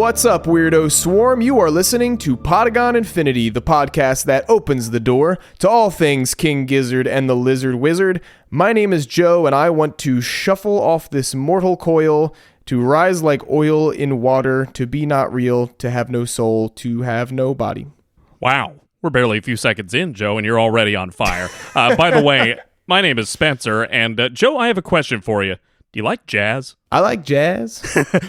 What's up, Weirdo Swarm? You are listening to Podagon Infinity, the podcast that opens the door to all things King Gizzard and the Lizard Wizard. My name is Joe, and I want to shuffle off this mortal coil, to rise like oil in water, to be not real, to have no soul, to have no body. Wow. We're barely a few seconds in, Joe, and you're already on fire. By the way, my name is Spencer, and Joe, I have a question for you. Do you like jazz? I like jazz.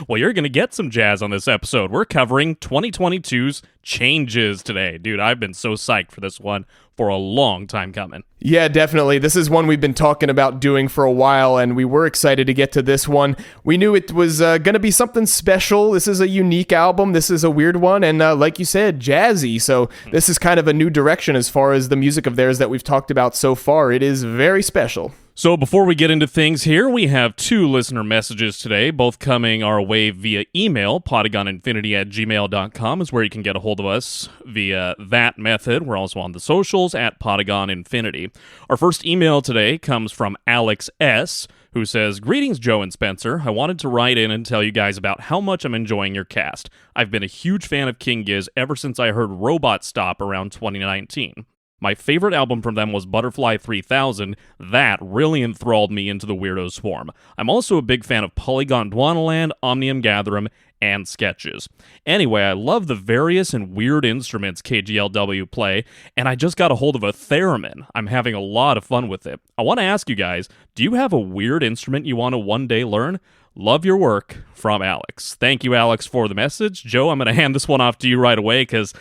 Well, you're going to get some jazz on this episode. We're covering 2022's changes today. Dude, I've been so psyched for this one for a long time coming. Yeah, definitely. This is one we've been talking about doing for a while, and we were excited to get to this one. We knew it was going to be something special. This is a unique album. This is a weird one, and like you said, jazzy. So this is kind of a new direction as far as the music of theirs that we've talked about so far. It is very special. So before we get into things here, we have two listener messages today, both coming our way via email. Podagoninfinity@gmail.com is where you can get a hold of us via that method. We're also on the socials at Podagon Infinity. Our first email today comes from Alex S., who says, "Greetings, Joe and Spencer. I wanted to write in and tell you guys about how much I'm enjoying your cast. I've been a huge fan of King Giz ever since I heard Robot Stop around 2019. My favorite album from them was Butterfly 3000. That really enthralled me into the Weirdo Swarm. I'm also a big fan of Polygon Dwanaland, Omnium Gatherum, and Sketches. Anyway, I love the various and weird instruments KGLW play, and I just got a hold of a theremin. I'm having a lot of fun with it. I want to ask you guys, do you have a weird instrument you want to one day learn? Love your work," from Alex. Thank you, Alex, for the message. Joe, I'm going to hand this one off to you right away, because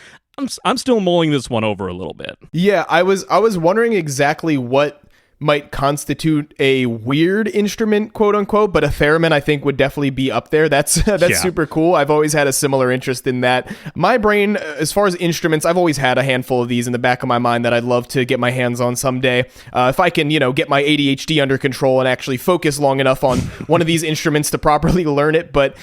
I'm still mulling this one over a little bit. Yeah, I was wondering exactly what might constitute a weird instrument, quote unquote, but a theremin I think would definitely be up there. That's super cool. I've always had a similar interest in that. My brain, as far as instruments, I've always had a handful of these in the back of my mind that I'd love to get my hands on someday. If I can, get my ADHD under control and actually focus long enough on one of these instruments to properly learn it. But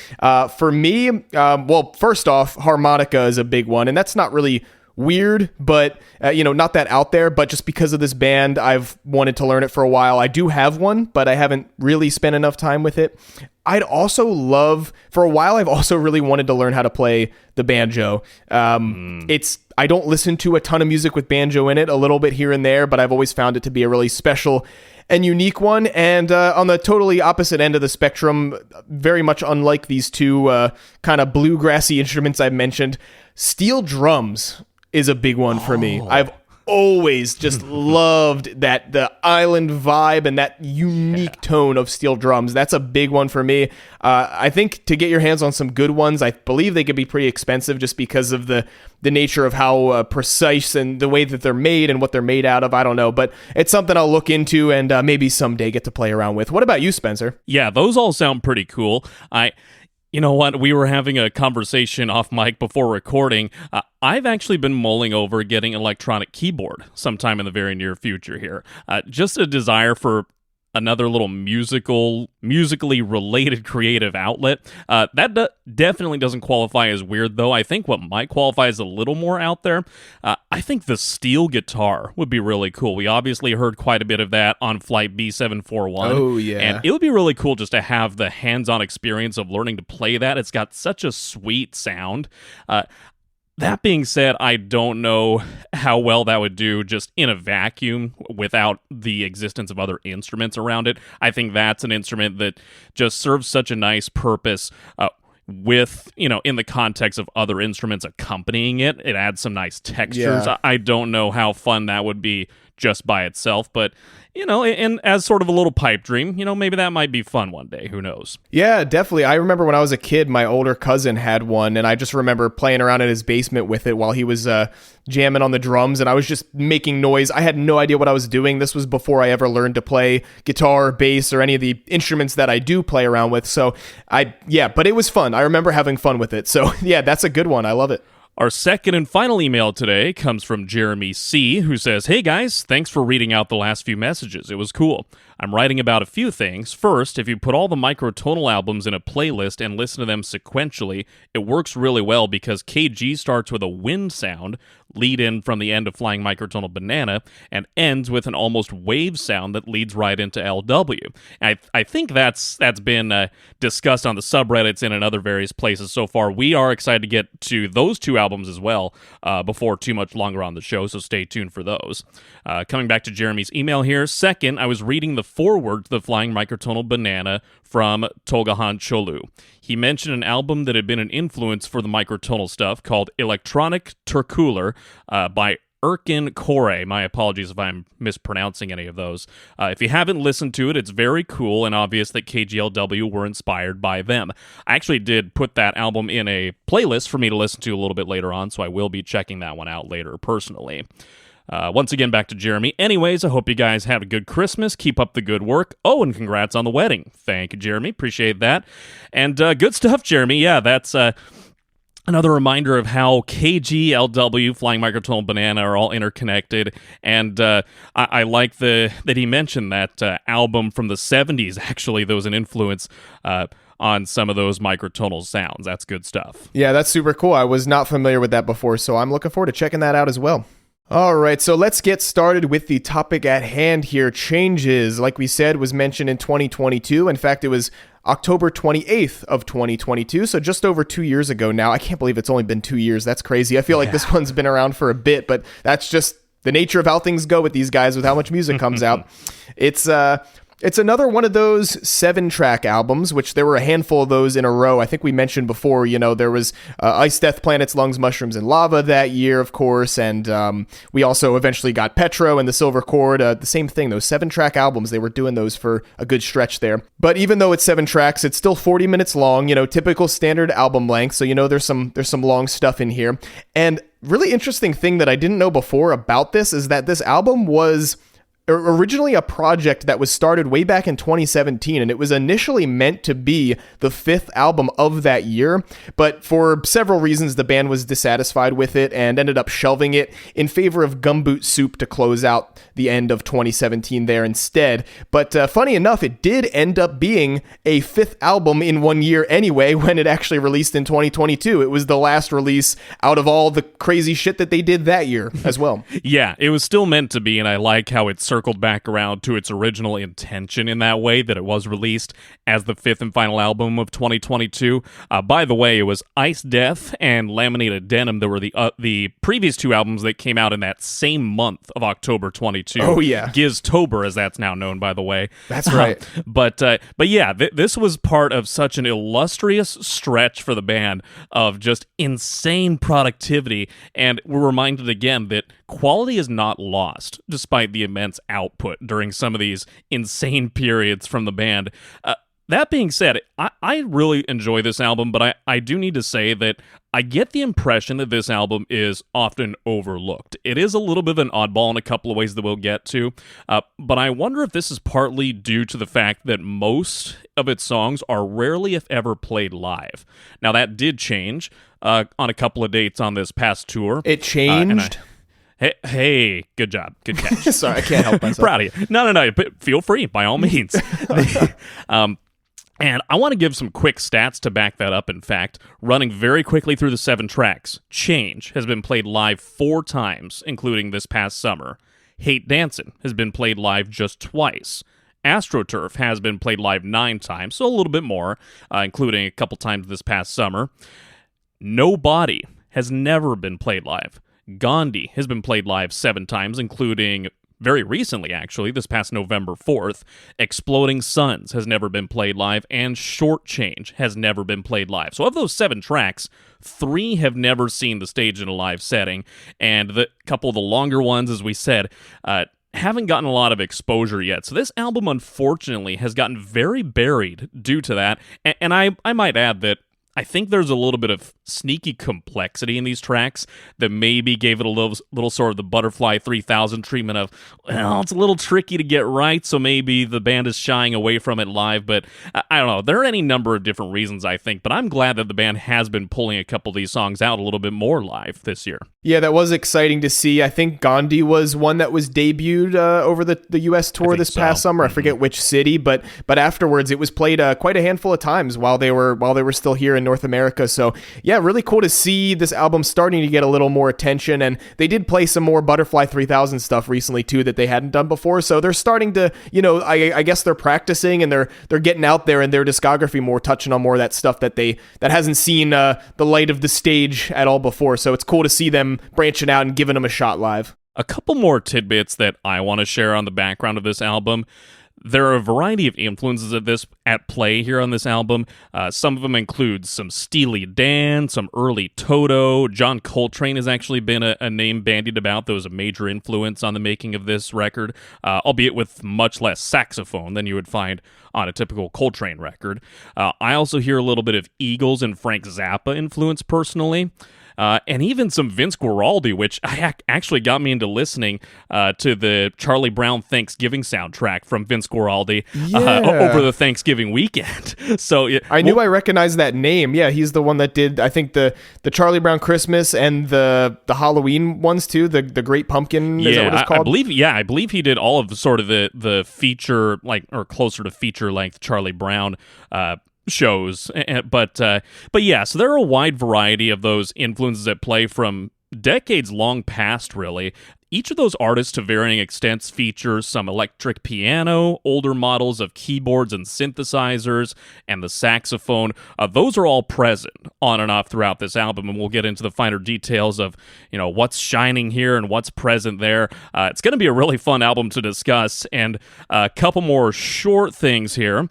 for me, well, first off, harmonica is a big one, and that's not really weird, but not that out there, but just because of this band, I've wanted to learn it for a while. I do have one, but I haven't really spent enough time with it. I'd also love, for a while, I've also really wanted to learn how to play the banjo. I don't listen to a ton of music with banjo in it, a little bit here and there, but I've always found it to be a really special and unique one. And on the totally opposite end of the spectrum, very much unlike these two kind of bluegrassy instruments I've mentioned, steel drums is a big one for me. I've always just loved the island vibe and that unique tone of steel drums. That's a big one for me. I think to get your hands on some good ones, I believe they could be pretty expensive just because of the nature of how precise and the way that they're made and what they're made out of. I don't know, but it's something I'll look into and maybe someday get to play around with. What about you, Spencer? Yeah, those all sound pretty cool. You know what? We were having a conversation off mic before recording. I've actually been mulling over getting an electronic keyboard sometime in the very near future here. Just a desire for another little musically related creative outlet. That definitely doesn't qualify as weird, though. I think what might qualify as a little more out there, I think the steel guitar would be really cool. We obviously heard quite a bit of that on Flight B741. Oh, yeah. And it would be really cool just to have the hands-on experience of learning to play that. It's got such a sweet sound. That being said, I don't know how well that would do just in a vacuum without the existence of other instruments around it. I think that's an instrument that just serves such a nice purpose with, in the context of other instruments accompanying it. It adds some nice textures. Yeah. I don't know how fun that would be just by itself, but and as sort of a little pipe dream, maybe that might be fun one day. Who knows? Yeah, definitely. I remember when I was a kid, my older cousin had one, and I just remember playing around in his basement with it while he was jamming on the drums, and I was just making noise. I had no idea what I was doing. This was before I ever learned to play guitar or bass or any of the instruments that I do play around with. So but it was fun. I remember having fun with it. So yeah, that's a good one. I love it. Our second and final email today comes from Jeremy C., who says, "Hey guys, thanks for reading out the last few messages. It was cool. I'm writing about a few things. First, if you put all the microtonal albums in a playlist and listen to them sequentially, it works really well because KG starts with a wind sound, lead in from the end of Flying Microtonal Banana and ends with an almost wave sound that leads right into LW. I think that's been discussed on the subreddits and in other various places so far. We are excited to get to those two albums as well before too much longer on the show, so stay tuned for those. Coming back to Jeremy's email here. Second, I was reading the foreword to the Flying Microtonal Banana from Togahan Cholu. He mentioned an album that had been an influence for the microtonal stuff called Electronic Turkular by Erkin Kore. My apologies if I'm mispronouncing any of those. If you haven't listened to it, it's very cool and obvious that KGLW were inspired by them. I actually did put that album in a playlist for me to listen to a little bit later on, so I will be checking that one out later personally. Once again, back to Jeremy. Anyways, I hope you guys have a good Christmas. Keep up the good work. Oh, and congrats on the wedding. Thank you, Jeremy. Appreciate that. And good stuff, Jeremy. Yeah, that's another reminder of how KG, LW, Flying Microtonal Banana are all interconnected. And I like that he mentioned that album from the 70s, actually, that was an influence on some of those microtonal sounds. That's good stuff. Yeah, that's super cool. I was not familiar with that before, so I'm looking forward to checking that out as well. All right, so let's get started with the topic at hand here. Changes, like we said, was mentioned in 2022. In fact, it was October 28th of 2022, so just over 2 years ago now. I can't believe it's only been 2 years. That's crazy. I feel like this one's been around for a bit, but that's just the nature of how things go with these guys, with how much music comes out. It's another one of those 7-track albums, which there were a handful of those in a row. I think we mentioned before, there was Ice, Death, Planets, Lungs, Mushrooms, and Lava that year, of course, and we also eventually got Petro and The Silver Chord, the same thing, those 7-track albums. They were doing those for a good stretch there. But even though it's 7 tracks, it's still 40 minutes long, typical standard album length, so there's some long stuff in here. And really interesting thing that I didn't know before about this is that this album was originally a project that was started way back in 2017, and it was initially meant to be the 5th album of that year, but for several reasons the band was dissatisfied with it and ended up shelving it in favor of Gumboot Soup to close out the end of 2017 there instead. But funny enough, it did end up being a 5th album in 1 year anyway when it actually released in 2022. It was the last release out of all the crazy shit that they did that year as well. Yeah, it was still meant to be, and I like how it's circled back around to its original intention in that way, that it was released as the 5th and final album of 2022. By the way, it was Ice Death and Laminated Denim that were the previous 2 albums that came out in that same month of October 22. Oh yeah, Giztober, as that's now known, by the way. That's right. But yeah, this was part of such an illustrious stretch for the band of just insane productivity, and we're reminded again that quality is not lost despite the immense output during some of these insane periods from the band. That being said, I really enjoy this album, but I do need to say that I get the impression that this album is often overlooked. It is a little bit of an oddball in a couple of ways that we'll get to, but I wonder if this is partly due to the fact that most of its songs are rarely, if ever, played live. Now, that did change on a couple of dates on this past tour. It changed? Hey, good job. Good catch. Sorry, I can't help myself. Proud of you. No, but feel free, by all means. And I want to give some quick stats to back that up, in fact. Running very quickly through the 7 tracks, Change has been played live 4 times, including this past summer. Hate Dancin' has been played live just twice. AstroTurf has been played live 9 times, so a little bit more, including a couple times this past summer. No Body has never been played live. Gandhi has been played live 7 times, including very recently, actually, this past November 4th. Exploding Suns has never been played live, and Short Change has never been played live. So of those 7 tracks, 3 have never seen the stage in a live setting, and the couple of the longer ones, as we said, haven't gotten a lot of exposure yet. So this album, unfortunately, has gotten very buried due to that, and I might add that I think there's a little bit of sneaky complexity in these tracks that maybe gave it a little sort of the Butterfly 3000 treatment of, well, it's a little tricky to get right, so maybe the band is shying away from it live, but I don't know. There are any number of different reasons, I think, but I'm glad that the band has been pulling a couple of these songs out a little bit more live this year. Yeah, that was exciting to see. I think Gandhi was one that was debuted over the U.S. tour this past summer. I forget which city, but afterwards it was played quite a handful of times while they were still here in North America. So yeah, really cool to see this album starting to get a little more attention. And they did play some more Butterfly 3000 stuff recently too that they hadn't done before. So they're starting to, I guess they're practicing and they're getting out there in their discography more, touching on more of that stuff that hasn't seen the light of the stage at all before. So it's cool to see them branching out and giving them a shot live. A couple more tidbits that I want to share on the background of this album. There are a variety of influences of this at play here on this album. Some of them include some Steely Dan, some early Toto. John Coltrane has actually been a name bandied about that was a major influence on the making of this record, albeit with much less saxophone than you would find on a typical Coltrane record. I also hear a little bit of Eagles and Frank Zappa influence personally. And even some Vince Guaraldi, which actually got me into listening to the Charlie Brown Thanksgiving soundtrack from Vince Guaraldi over the Thanksgiving weekend. So I knew I recognized that name. Yeah, he's the one that did, I think, the Charlie Brown Christmas and the Halloween ones too. The Great Pumpkin. Is that what it's called? I believe he did all of the feature or closer to feature length Charlie Brown shows, but yeah, so there are a wide variety of those influences at play from decades long past, really. Each of those artists, to varying extents, features some electric piano, older models of keyboards and synthesizers, and the saxophone. Those are all present on and off throughout this album, and we'll get into the finer details of what's shining here and what's present there. It's going to be a really fun album to discuss, and a couple more short things here.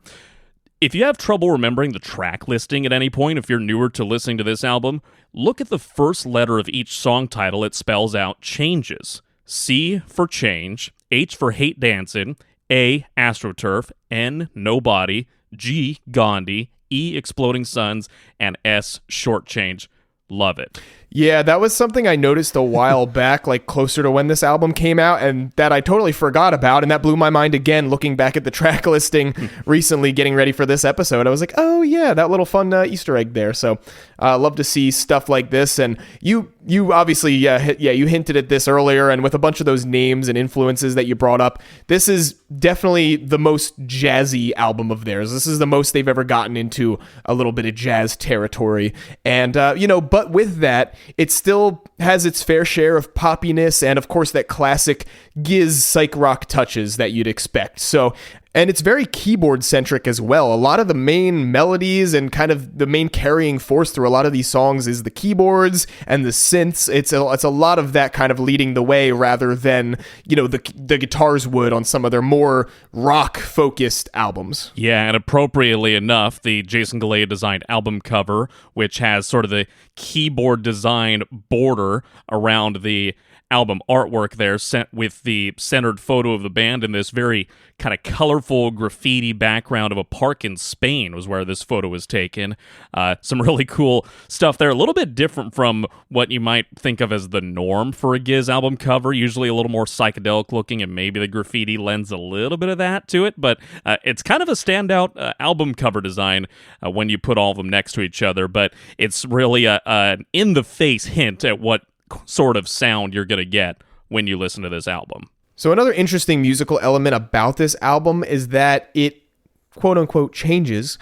If you have trouble remembering the track listing at any point, if you're newer to listening to this album, look at the first letter of each song title. It spells out changes. C for change, H for hate dancin', A, AstroTurf, N, nobody, G, Gandhi, E, exploding suns, and S, short change. Love it. Yeah, that was something I noticed a while back, like closer to when this album came out, and that I totally forgot about, and that blew my mind again looking back at the track listing recently, getting ready for this episode. I was like, oh yeah, that little fun Easter egg there. So love to see stuff like this, and you obviously, you hinted at this earlier, and with a bunch of those names and influences that you brought up, this is definitely the most jazzy album of theirs. This is the most they've ever gotten into a little bit of jazz territory, and but with that, it still has its fair share of poppiness and, of course, that classic Giz psych rock touches that you'd expect. So, and it's very keyboard-centric as well. A lot of the main melodies and kind of the main carrying force through a lot of these songs is the keyboards and the synths. It's a lot of that kind of leading the way rather than, the guitars would on some of their more rock-focused albums. Yeah, and appropriately enough, the Jason Galea-designed album cover, which has sort of the keyboard design border around the album artwork there, sent with the centered photo of the band in this very kind of colorful graffiti background of a park in Spain was where this photo was taken. Some really cool stuff there. A little bit different from what you might think of as the norm for a Giz album cover, usually a little more psychedelic looking, and maybe the graffiti lends a little bit of that to it, but it's kind of a standout album cover design when you put all of them next to each other, but it's really an in-the-face hint at what sort of sound you're going to get when you listen to this album. So another interesting musical element about this album is that it quote-unquote changes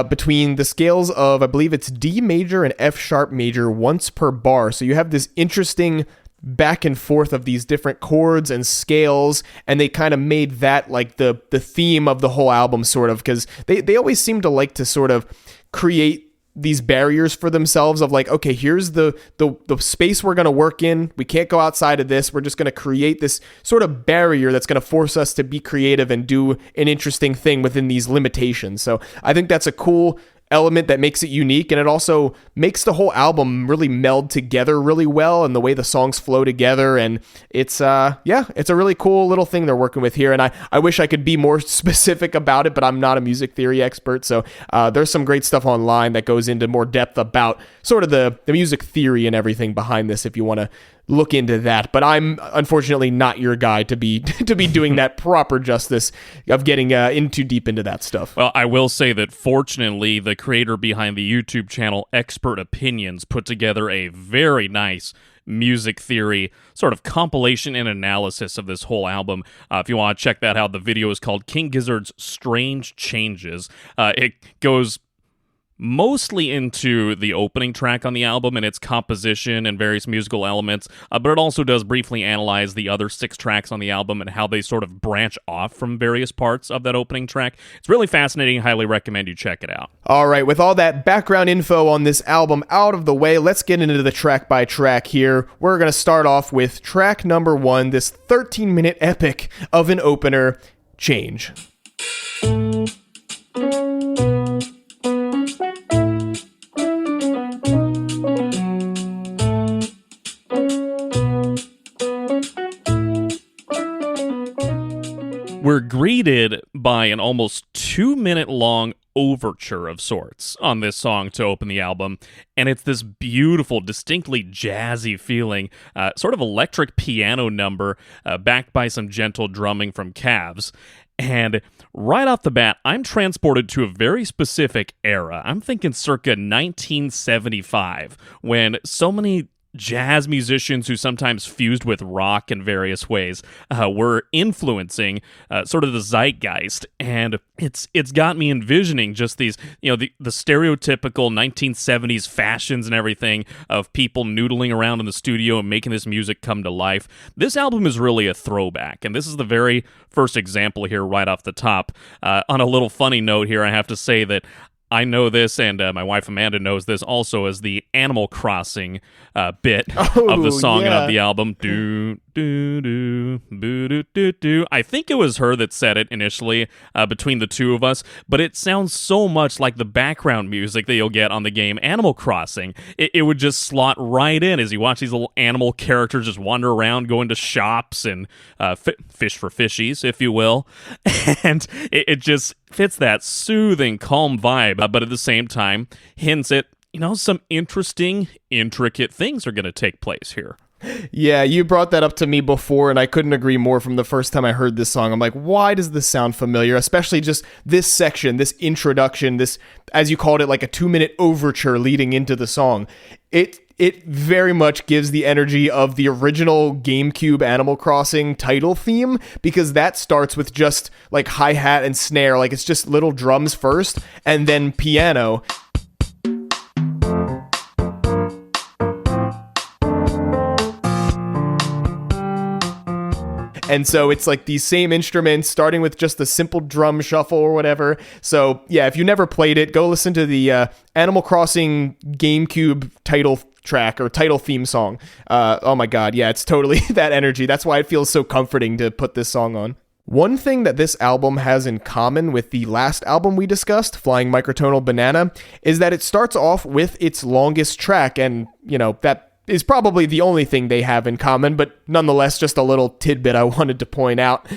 between the scales of, I believe it's D major and F sharp major once per bar. So you have this interesting back and forth of these different chords and scales, and they kind of made that like the theme of the whole album, sort of, because they always seem to like to sort of create these barriers for themselves of like, okay, here's the space we're going to work in. We can't go outside of this. We're just going to create this sort of barrier that's going to force us to be creative and do an interesting thing within these limitations. So I think that's a cool element that makes it unique, and it also makes the whole album really meld together really well, and the way the songs flow together, and it's it's a really cool little thing they're working with here, and I wish I could be more specific about it, but I'm not a music theory expert, so there's some great stuff online that goes into more depth about sort of the music theory and everything behind this if you want to look into that, but I'm unfortunately not your guy to be doing that proper justice of getting in too deep into that stuff. Well, I will say that fortunately, the creator behind the YouTube channel Expert Opinions put together a very nice music theory sort of compilation and analysis of this whole album. If you want to check that out, the video is called King Gizzard's Strange Changes. It goes mostly into the opening track on the album and its composition and various musical elements, but it also does briefly analyze the other 6 tracks on the album and how they sort of branch off from various parts of that opening track. It's really fascinating. Highly recommend you check it out. All right, with all that background info on this album out of the way, let's get into the track by track here. We're going to start off with track number 1, this 13-minute epic of an opener, Change. We're greeted by an almost 2-minute long overture of sorts on this song to open the album, and it's this beautiful, distinctly jazzy feeling, sort of electric piano number backed by some gentle drumming from Cavs. And right off the bat, I'm transported to a very specific era. I'm thinking circa 1975, when so many jazz musicians who sometimes fused with rock in various ways were influencing sort of the zeitgeist, and it's got me envisioning just these, the stereotypical 1970s fashions and everything of people noodling around in the studio and making this music come to life. This album is really a throwback, and this is the very first example here right off the top. On a little funny note here, I have to say that I know this, and my wife Amanda knows this also, as the Animal Crossing bit of the song and of the album. Do, do, do, boo, do, do, do. I think it was her that said it initially between the two of us, but it sounds so much like the background music that you'll get on the game Animal Crossing. It would just slot right in as you watch these little animal characters just wander around, go into shops and fish for fishies, if you will. And it just fits that soothing, calm vibe, but at the same time hints at, some interesting, intricate things are going to take place here. Yeah, you brought that up to me before, and I couldn't agree more from the first time I heard this song. I'm like, why does this sound familiar? Especially just this section, this introduction, this, as you called it, like a 2-minute overture leading into the song. It very much gives the energy of the original GameCube Animal Crossing title theme, because that starts with just like hi-hat and snare, like it's just little drums first, and then piano. And so it's like these same instruments starting with just a simple drum shuffle or whatever. So yeah, if you never played it, go listen to the Animal Crossing GameCube title track or title theme song. Oh my God. Yeah, it's totally that energy. That's why it feels so comforting to put this song on. One thing that this album has in common with the last album we discussed, Flying Microtonal Banana, is that it starts off with its longest track, and, that is probably the only thing they have in common, but nonetheless, just a little tidbit I wanted to point out.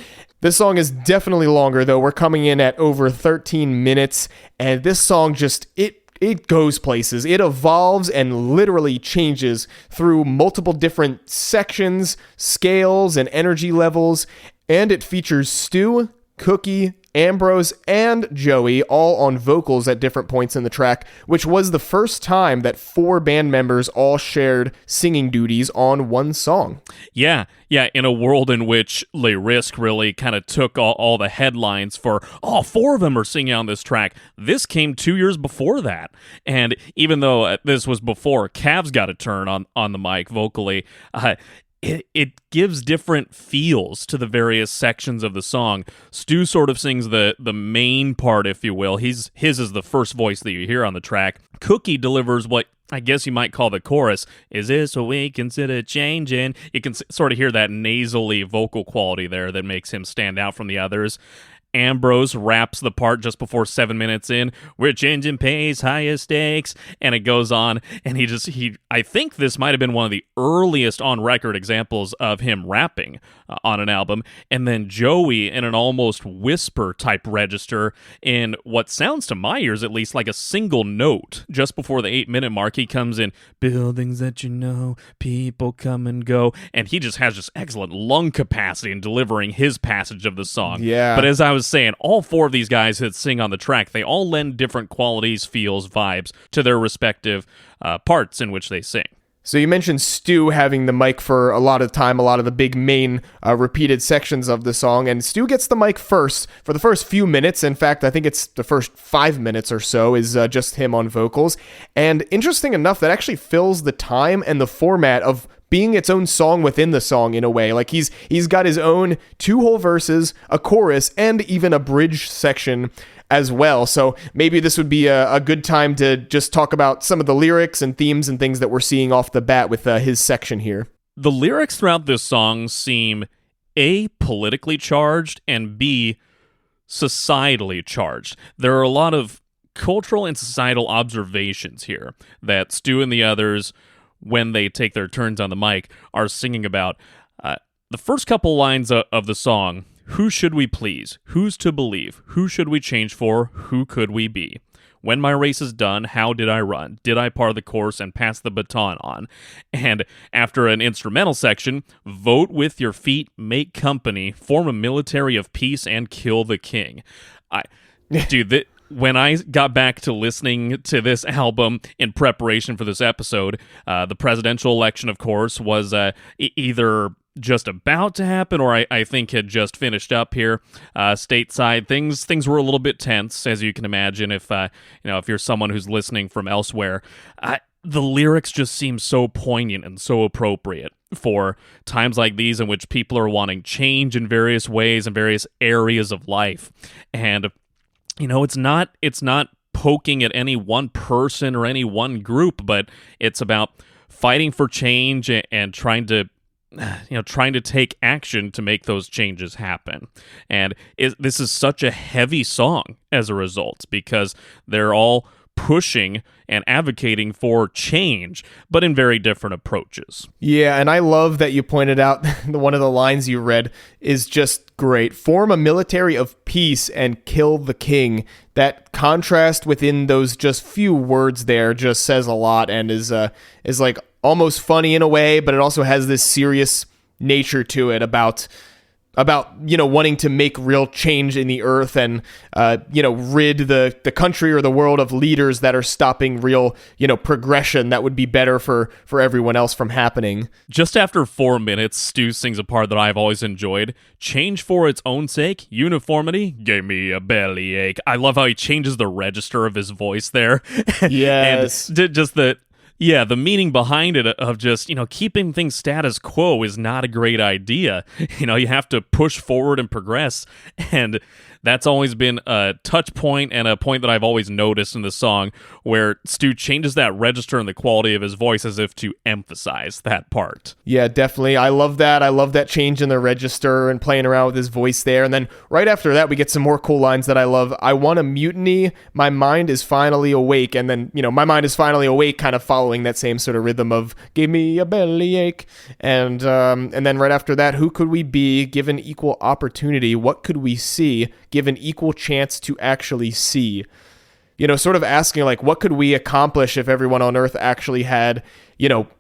This song is definitely longer, though. We're coming in at over 13 minutes, and this song just, it goes places. It evolves and literally changes through multiple different sections, scales, and energy levels, and it features Stu, Cookie, Ambrose, and Joey all on vocals at different points in the track, which was the first time that 4 band members all shared singing duties on one song. Yeah, in a world in which Les Risques really kind of took all the headlines for, 4 of them are singing on this track. This came 2 years before that. And even though this was before Cavs got a turn on the mic vocally, it gives different feels to the various sections of the song. Stu sort of sings the main part, if you will. His is the first voice that you hear on the track. Cookie delivers what I guess you might call the chorus. Is this what we consider changing? You can sort of hear that nasally vocal quality there that makes him stand out from the others. Ambrose raps the part just before 7 minutes in. We're changing pace, higher stakes, and it goes on. And I think this might have been one of the earliest on record examples of him rapping on an album. And then Joey in an almost whisper type register in what sounds to my ears at least like a single note. Just before the 8-minute mark, he comes in, buildings that people come and go, and he just has just excellent lung capacity in delivering his passage of the song. Yeah. But as I was saying, all 4 of these guys that sing on the track, they all lend different qualities, feels, vibes to their respective parts in which they sing. So you mentioned Stu having the mic for a lot of time, a lot of the big main repeated sections of the song, and Stu gets the mic first for the first few minutes. In fact, I think it's the first 5 minutes or so is just him on vocals. And interesting enough, that actually fills the time and the format of being its own song within the song in a way. Like he's got his own 2 whole verses, a chorus, and even a bridge section as well. So maybe this would be a good time to just talk about some of the lyrics and themes and things that we're seeing off the bat with his section here. The lyrics throughout this song seem A, politically charged, and B, societally charged. There are a lot of cultural and societal observations here that Stu and the others, when they take their turns on the mic, are singing about. The first couple lines of the song: who should we please? Who's to believe? Who should we change for? Who could we be? When my race is done, how did I run? Did I par the course and pass the baton on? And after an instrumental section, vote with your feet, make company, form a military of peace, and kill the king. When I got back to listening to this album in preparation for this episode, the presidential election, of course, was either just about to happen, or I think had just finished up here stateside. Things were a little bit tense, as you can imagine. If you're someone who's listening from elsewhere, the lyrics just seem so poignant and so appropriate for times like these, in which people are wanting change in various ways in various areas of life. And it's not poking at any one person or any one group, but it's about fighting for change and trying to take action to make those changes happen. And this is such a heavy song as a result, because they're all pushing and advocating for change, but in very different approaches. Yeah, and I love that you pointed out one of the lines you read is just great. Form a military of peace and kill the king. That contrast within those just few words there just says a lot, and is like almost funny in a way, but it also has this serious nature to it about wanting to make real change in the earth and rid the country or the world of leaders that are stopping real progression that would be better for everyone else from happening. Just after 4 minutes, Stu sings a part that I've always enjoyed: change for its own sake, uniformity gave me a bellyache. I love how he changes the register of his voice there. Yes. And just the meaning behind it of just, keeping things status quo is not a great idea. You have to push forward and progress. And that's always been a touch point and a point that I've always noticed in the song, where Stu changes that register and the quality of his voice as if to emphasize that part. Yeah, definitely. I love that. I love that change in the register and playing around with his voice there. And then right after that, we get some more cool lines that I love. I want a mutiny. My mind is finally awake. And then, my mind is finally awake, kind of following that same sort of rhythm of gave me a bellyache. And then right after that, who could we be given equal opportunity? What could we see given equal chance to actually see? Sort of asking, like, what could we accomplish if everyone on Earth actually had,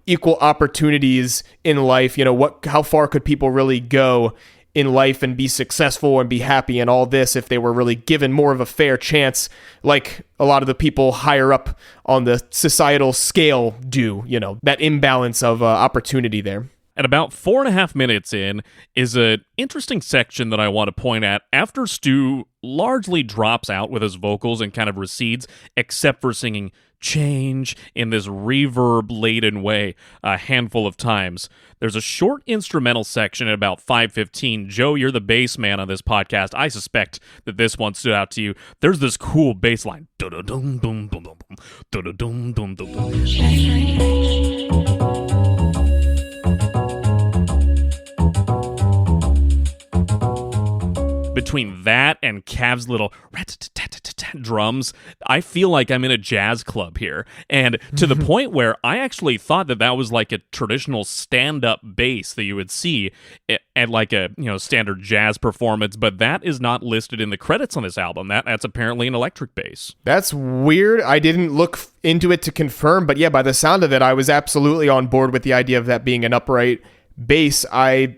equal opportunities in life? How far could people really go in life and be successful and be happy and all this if they were really given more of a fair chance, like a lot of the people higher up on the societal scale do, that imbalance of opportunity there. At about 4.5 minutes in is an interesting section that I want to point at after Stu largely drops out with his vocals and kind of recedes, except for singing change in this reverb-laden way a handful of times. There's a short instrumental section at about 5:15. Joe, you're the bass man on this podcast. I suspect that this one stood out to you. There's this cool bass line. Between that and Cav's little drums, I feel like I'm in a jazz club here. And to the point where I actually thought that was like a traditional stand-up bass that you would see at like a standard jazz performance, but that is not listed in the credits on this album. That's apparently an electric bass. That's weird. I didn't look into it to confirm, but yeah, by the sound of it, I was absolutely on board with the idea of that being an upright bass. I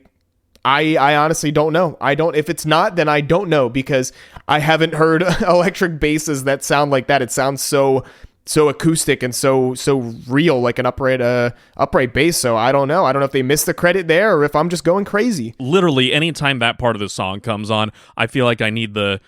honestly don't know. If it's not, then I don't know, because I haven't heard electric basses that sound like that. It sounds so acoustic and so real, like an upright bass. So I don't know if they missed the credit there or if I'm just going crazy. Literally, anytime that part of the song comes on, I feel like I need the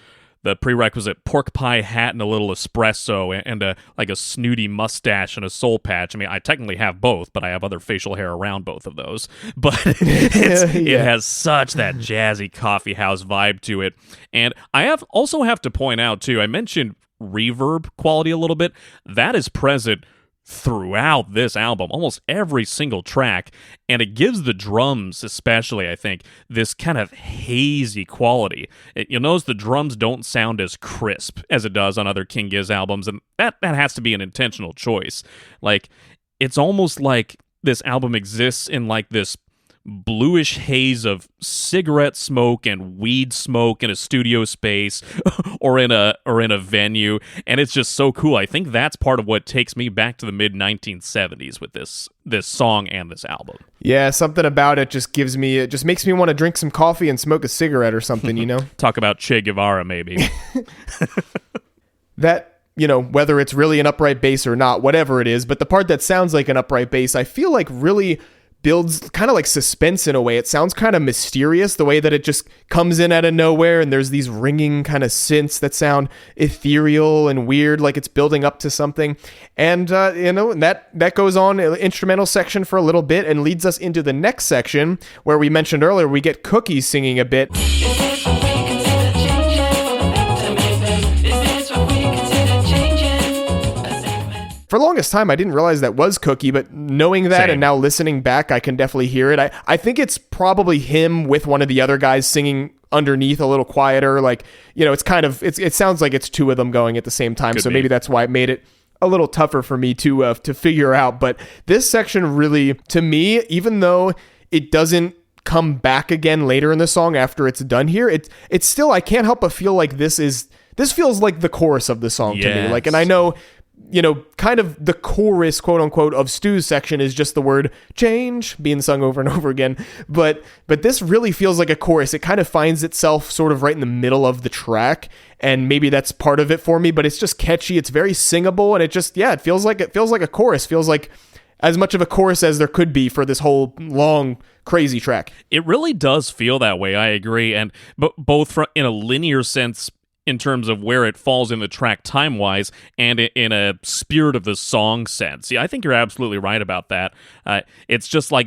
prerequisite pork pie hat and a little espresso and a snooty mustache and a soul patch. I mean, I technically have both, but I have other facial hair around both of those. But it has such that jazzy coffee house vibe to it. And I also have to point out, too, I mentioned reverb quality a little bit. That is present throughout this album, almost every single track, and it gives the drums, especially, I think, this kind of hazy quality. You'll notice the drums don't sound as crisp as it does on other King Giz albums, and that has to be an intentional choice. Like, it's almost like this album exists in like this bluish haze of cigarette smoke and weed smoke in a studio space or in a venue, and it's just so cool. I think that's part of what takes me back to the mid 1970s with this song and this album. Yeah, something about it just makes me want to drink some coffee and smoke a cigarette or something, you know. Talk about Che Guevara, maybe. That, you know, whether it's really an upright bass or not, whatever it is, but the part that sounds like an upright bass, I feel like really builds kind of like suspense in a way. It sounds kind of mysterious, the way that it just comes in out of nowhere, and there's these ringing kind of synths that sound ethereal and weird, like it's building up to something. And that goes on instrumental section for a little bit and leads us into the next section where we mentioned earlier we get Cookie singing a bit. For the longest time, I didn't realize that was Cookie, but knowing that and now listening back, I can definitely hear it. I think it's probably him with one of the other guys singing underneath a little quieter. Like, you know, it sounds like it's two of them going at the same time. So maybe that's why it made it a little tougher for me to figure out. But this section really, to me, even though it doesn't come back again later in the song after it's done here, it's still, I can't help but feel like this feels like the chorus of the song to me. Like, and I know, you know, kind of the chorus, quote unquote, of Stu's section is just the word change being sung over and over again. But this really feels like a chorus. It kind of finds itself sort of right in the middle of the track. And maybe that's part of it for me, but it's just catchy. It's very singable. And it feels like a chorus. Feels like as much of a chorus as there could be for this whole long, crazy track. It really does feel that way. I agree. And both in a linear sense, in terms of where it falls in the track time-wise, and in a spirit of the song sense. Yeah, I think you're absolutely right about that. It's just like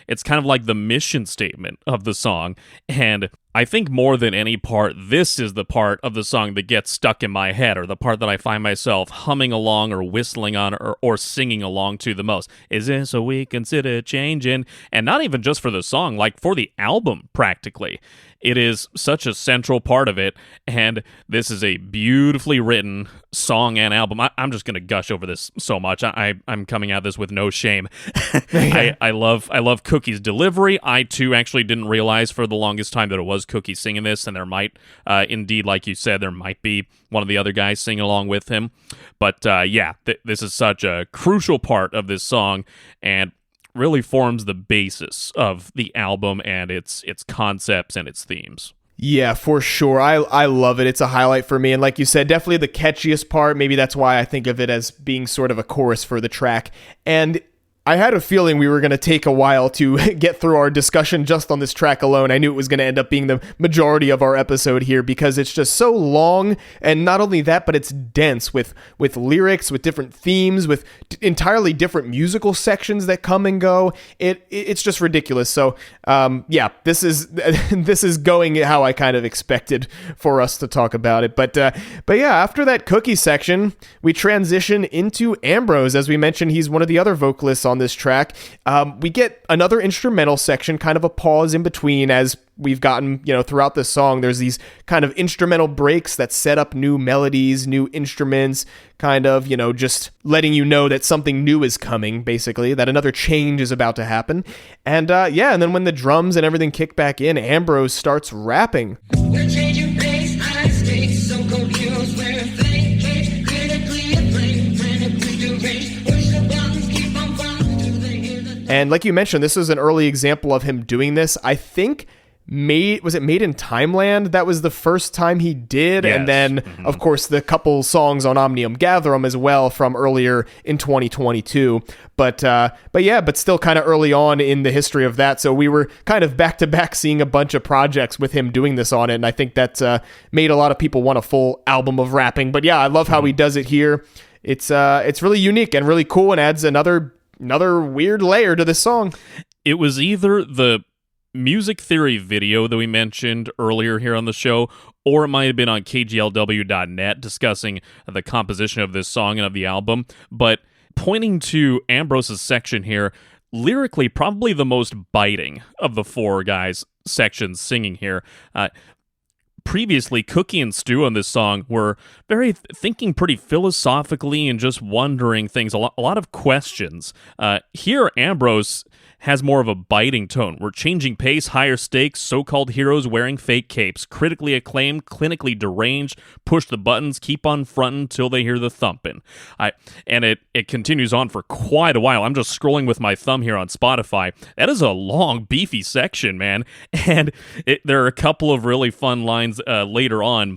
it's kind of like the mission statement of the song, and I think more than any part, this is the part of the song that gets stuck in my head, or the part that I find myself humming along or whistling on or singing along to the most. Is this a we consider changing? And not even just for the song, like for the album, practically. It is such a central part of it, and this is a beautifully written song and album. I'm just going to gush over this so much. I'm coming at this with no shame. I love Cookie's delivery. I, too, actually didn't realize for the longest time that it was Cookie singing this, and there might, indeed, like you said, there might be one of the other guys singing along with him. But, this is such a crucial part of this song, and really forms the basis of the album and its concepts and its themes. Yeah, for sure. I love it. It's a highlight for me. And like you said, definitely the catchiest part. Maybe that's why I think of it as being sort of a chorus for the track. And I had a feeling we were going to take a while to get through our discussion just on this track alone. I knew it was going to end up being the majority of our episode here because it's just so long, and not only that, but it's dense with lyrics, with different themes, with entirely different musical sections that come and go. It's just ridiculous. So, this is going how I kind of expected for us to talk about it. But yeah, after that Cookie section, we transition into Ambrose. As we mentioned, he's one of the other vocalists on this track. We get another instrumental section, kind of a pause in between, as we've gotten, throughout this song. There's these kind of instrumental breaks that set up new melodies, new instruments, kind of, just letting you know that something new is coming, basically, that another change is about to happen. And and then when the drums and everything kick back in, Ambrose starts rapping. We're changing pace, high stakes, so confused, we're fake, critically afraid, frantically deranged, push the buttons, keep on falling, do they hear the... And like you mentioned, this is an early example of him doing this. I think was it Made in Timeland? That was the first time he did. Yes. And then, of course, the couple songs on Omnium Gatherum as well from earlier in 2022. But still kind of early on in the history of that. So we were kind of back to back seeing a bunch of projects with him doing this on it. And I think that's made a lot of people want a full album of rapping. But yeah, I love how he does it here. It's really unique and really cool and adds another weird layer to this song. It was either the music theory video that we mentioned earlier here on the show, or it might have been on kglw.net discussing the composition of this song and of the album. But pointing to Ambrose's section here, lyrically probably the most biting of the four guys' sections singing here. Previously, Cookie and Stu on this song were thinking pretty philosophically and just wondering things, a lot of questions. Here, Ambrose has more of a biting tone. We're changing pace, higher stakes, so-called heroes wearing fake capes, critically acclaimed, clinically deranged, push the buttons, keep on frontin' till they hear the thumping. And it continues on for quite a while. I'm just scrolling with my thumb here on Spotify. That is a long, beefy section, man. And there are a couple of really fun lines later on.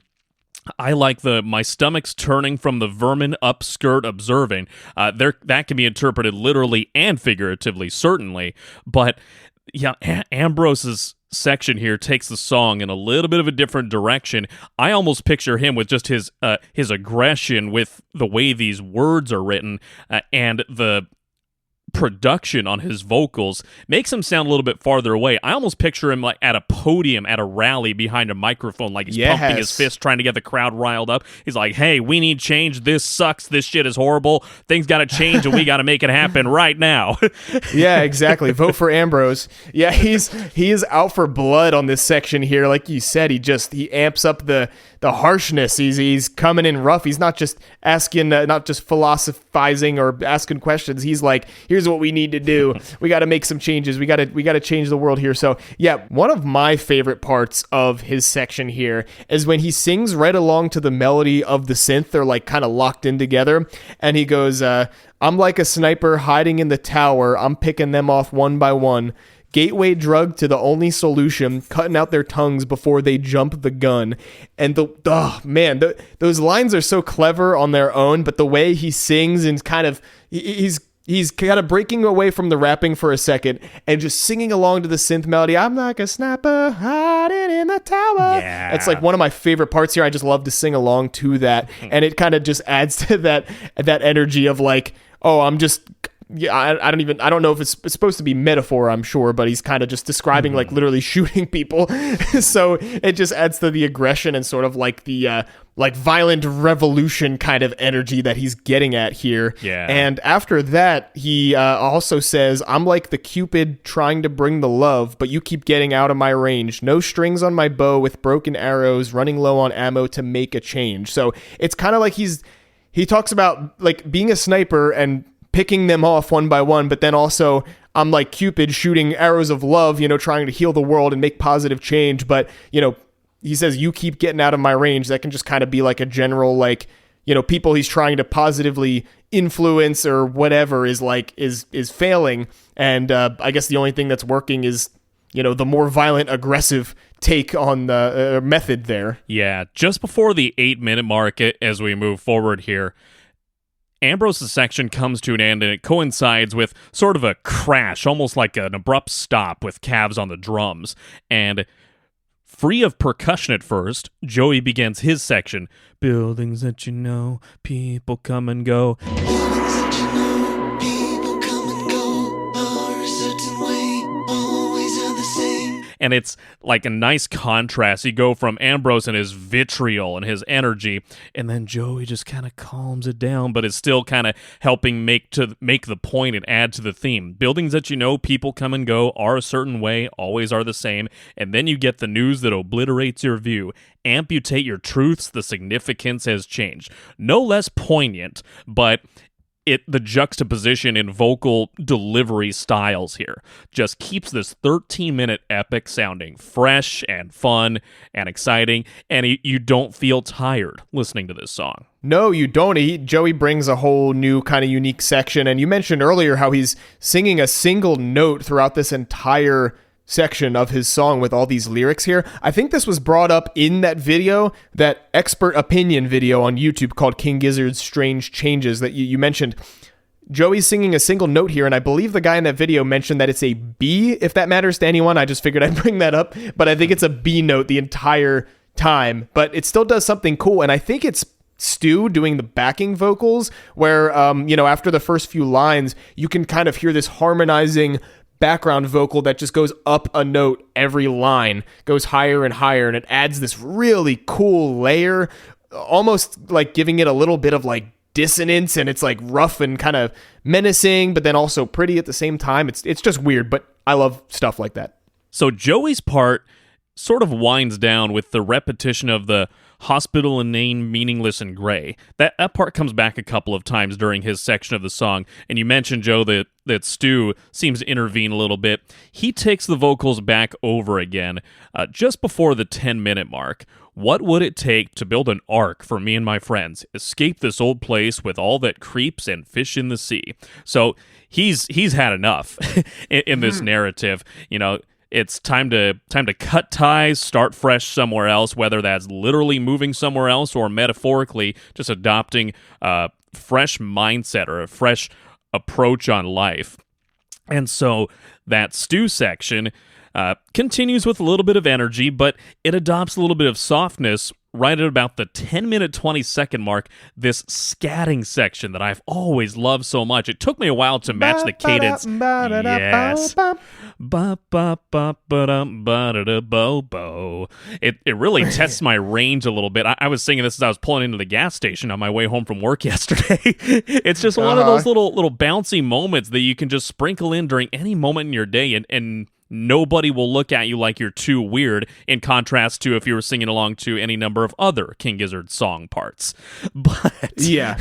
I like my stomach's turning from the vermin up skirt observing. That can be interpreted literally and figuratively, certainly. But yeah, Ambrose's section here takes the song in a little bit of a different direction. I almost picture him with just his aggression with the way these words are written and the production on his vocals makes him sound a little bit farther away. I almost picture him like at a podium at a rally behind a microphone, like he's pumping his fist trying to get the crowd riled up. He's like, hey, we need change. This sucks. This shit is horrible. Things got to change and we got to make it happen right now. Yeah, exactly. Vote for Ambrose. Yeah, he is out for blood on this section here. Like you said, he amps up the harshness. He's coming in rough. He's not just asking, not just philosophizing or asking questions. He's like, here's what we need to do. We got to make some changes. We got to change the world here. So yeah, one of my favorite parts of his section here is when he sings right along to the melody of the synth. They're like kind of locked in together. And he goes, I'm like a sniper hiding in the tower. I'm picking them off one by one. Gateway drug to the only solution, cutting out their tongues before they jump the gun. And those lines are so clever on their own, but the way he sings and kind of, he's kind of breaking away from the rapping for a second and just singing along to the synth melody. I'm like a sniper hiding in the tower. Yeah. It's like one of my favorite parts here. I just love to sing along to that. And it kind of just adds to that energy of like, oh, I'm just... Yeah, I don't know if it's supposed to be metaphor, I'm sure, but he's kind of just describing like literally shooting people. So it just adds to the aggression and sort of like the like violent revolution kind of energy that he's getting at here. Yeah. And after that, he also says, I'm like the Cupid trying to bring the love, but you keep getting out of my range. No strings on my bow with broken arrows, running low on ammo to make a change. So it's kind of like he talks about like being a sniper and picking them off one by one, but then also I'm like Cupid shooting arrows of love, trying to heal the world and make positive change. But, he says, you keep getting out of my range. That can just kind of be like a general, like, people he's trying to positively influence or whatever is failing. And I guess the only thing that's working is, the more violent, aggressive take on the method there. Yeah, just before the 8-minute mark as we move forward here, Ambrose's section comes to an end, and it coincides with sort of a crash, almost like an abrupt stop with calves on the drums. And free of percussion at first, Joey begins his section. Buildings that you know, people come and go. Buildings that you know, people come and go, are a certain way, always are the same. And it's like a nice contrast. You go from Ambrose and his vitriol and his energy, and then Joey just kind of calms it down, but is still kind of helping make the point and add to the theme. Buildings that you know, people come and go, are a certain way, always are the same. And then you get the news that obliterates your view. Amputate your truths, the significance has changed. No less poignant, but the juxtaposition in vocal delivery styles here just keeps this 13-minute epic sounding fresh and fun and exciting, and you don't feel tired listening to this song. No, you don't. Joey brings a whole new kind of unique section, and you mentioned earlier how he's singing a single note throughout this entire section of his song with all these lyrics here. I think this was brought up in that video, that expert opinion video on YouTube called King Gizzard's Strange Changes that you mentioned. Joey's singing a single note here, and I believe the guy in that video mentioned that it's a B, if that matters to anyone. I just figured I'd bring that up, but I think it's a B note the entire time, but it still does something cool, and I think it's Stu doing the backing vocals where, after the first few lines, you can kind of hear this harmonizing background vocal that just goes up a note every line, goes higher and higher, and it adds this really cool layer, almost like giving it a little bit of like dissonance, and it's like rough and kind of menacing, but then also pretty at the same time. It's just weird, but I love stuff like that. So Joey's part sort of winds down with the repetition of the hospital inane, meaningless, and gray. That part comes back a couple of times during his section of the song, and you mentioned, Joe, that Stu seems to intervene a little bit. He takes the vocals back over again just before the 10-minute mark. What would it take to build an ark for me and my friends? Escape this old place with all that creeps and fish in the sea. So he's had enough in this narrative. It's time to cut ties, start fresh somewhere else, whether that's literally moving somewhere else or metaphorically just adopting a fresh mindset or a fresh approach on life. And so that Stu section continues with a little bit of energy, but it adopts a little bit of softness right at about the 10-minute, 20-second mark, this scatting section that I've always loved so much. It took me a while to match the cadence. Yes. It really tests my range a little bit. I was singing this as I was pulling into the gas station on my way home from work yesterday. It's just one of those little bouncy moments that you can just sprinkle in during any moment in your day, and nobody will look at you like you're too weird, in contrast to if you were singing along to any number of other King Gizzard song parts. But yeah.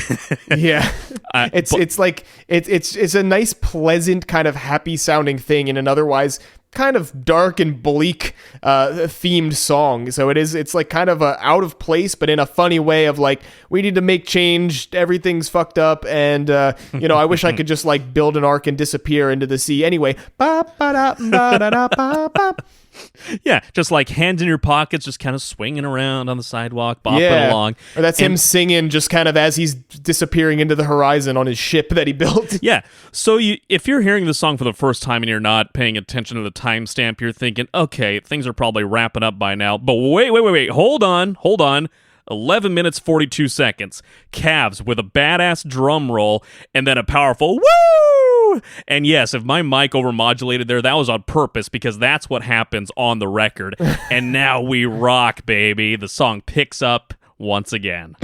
It's a nice, pleasant, kind of happy sounding thing in an otherwise kind of dark and bleak themed song. So it's like kind of out of place, but in a funny way of like, we need to make change, everything's fucked up, and I wish I could just like build an ark and disappear into the sea anyway. Yeah, just like hands in your pockets, just kind of swinging around on the sidewalk, bopping along. Or that's him singing just kind of as he's disappearing into the horizon on his ship that he built. Yeah, so if you're hearing the song for the first time and you're not paying attention to the timestamp, you're thinking, okay, things are probably wrapping up by now. But wait, hold on. 11 minutes, 42 seconds. Calves with a badass drum roll and then a powerful woo! And yes, if my mic overmodulated there, that was on purpose because that's what happens on the record. And now we rock, baby. The song picks up once again.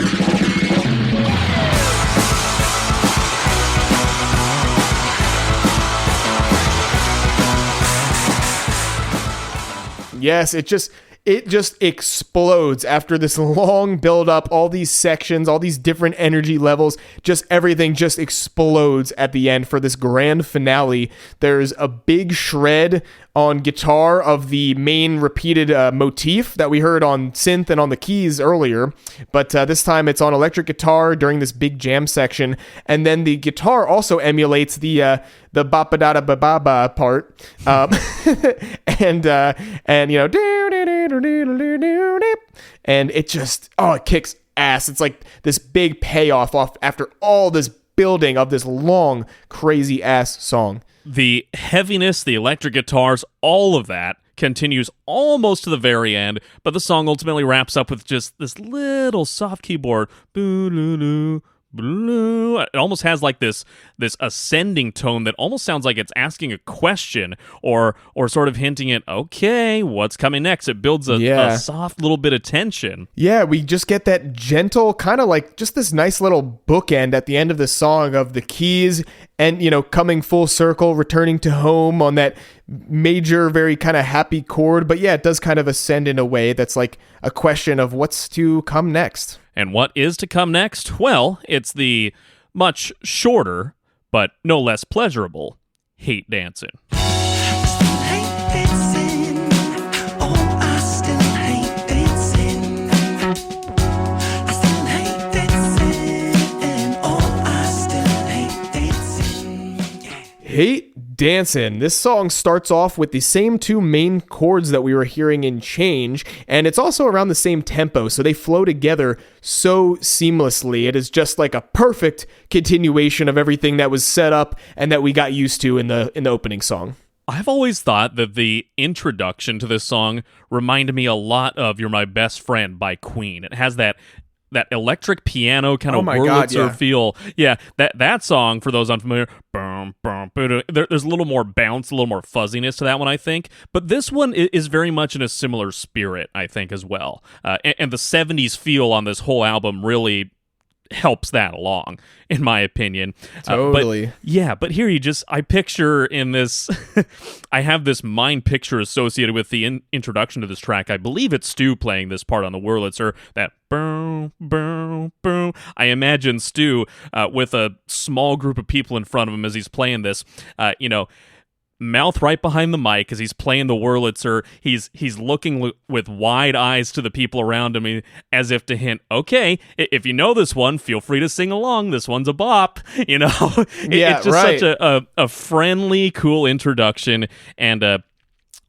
Yes, it just explodes after this long build up, all these sections, all these different energy levels, just everything just explodes at the end for this grand finale. There's a big shred on guitar of the main repeated motif that we heard on synth and on the keys earlier, but this time it's on electric guitar during this big jam section, and then the guitar also emulates the ba-ba-da-da-ba-ba part, and and it just, it kicks ass. It's like this big payoff after all this building of this long, crazy ass song. The heaviness, the electric guitars, all of that continues almost to the very end, but the song ultimately wraps up with just this little soft keyboard. Boo-loo-loo. It almost has like this ascending tone that almost sounds like it's asking a question or sort of hinting at, okay, what's coming next? It builds a soft little bit of tension. Yeah, we just get that gentle kind of like just this nice little bookend at the end of the song of the keys and, coming full circle, returning to home on that major, very kind of happy chord. But yeah, it does kind of ascend in a way that's like a question of what's to come next. And what is to come next? Well, it's the much shorter, but no less pleasurable, Hate Dancin'. Hate Dancin. This song starts off with the same two main chords that we were hearing in Change, and it's also around the same tempo, so they flow together so seamlessly. It is just like a perfect continuation of everything that was set up and that we got used to in the opening song. I've always thought that the introduction to this song reminded me a lot of You're My Best Friend by Queen. It has that electric piano kind of Wurlitzer feel. Yeah, that song, for those unfamiliar, there's a little more bounce, a little more fuzziness to that one, I think. But this one is very much in a similar spirit, I think, as well. And the 70s feel on this whole album really helps that along, in my opinion. Totally. But here I picture in this, I have this mind picture associated with the introduction to this track. I believe it's Stu playing this part on the Wurlitzer, that boom, boom, boom. I imagine Stu with a small group of people in front of him as he's playing this, mouth right behind the mic as he's playing the Wurlitzer. He's looking with wide eyes to the people around him as if to hint, okay, if you know this one, feel free to sing along. This one's a bop. It's just such a friendly, cool introduction. And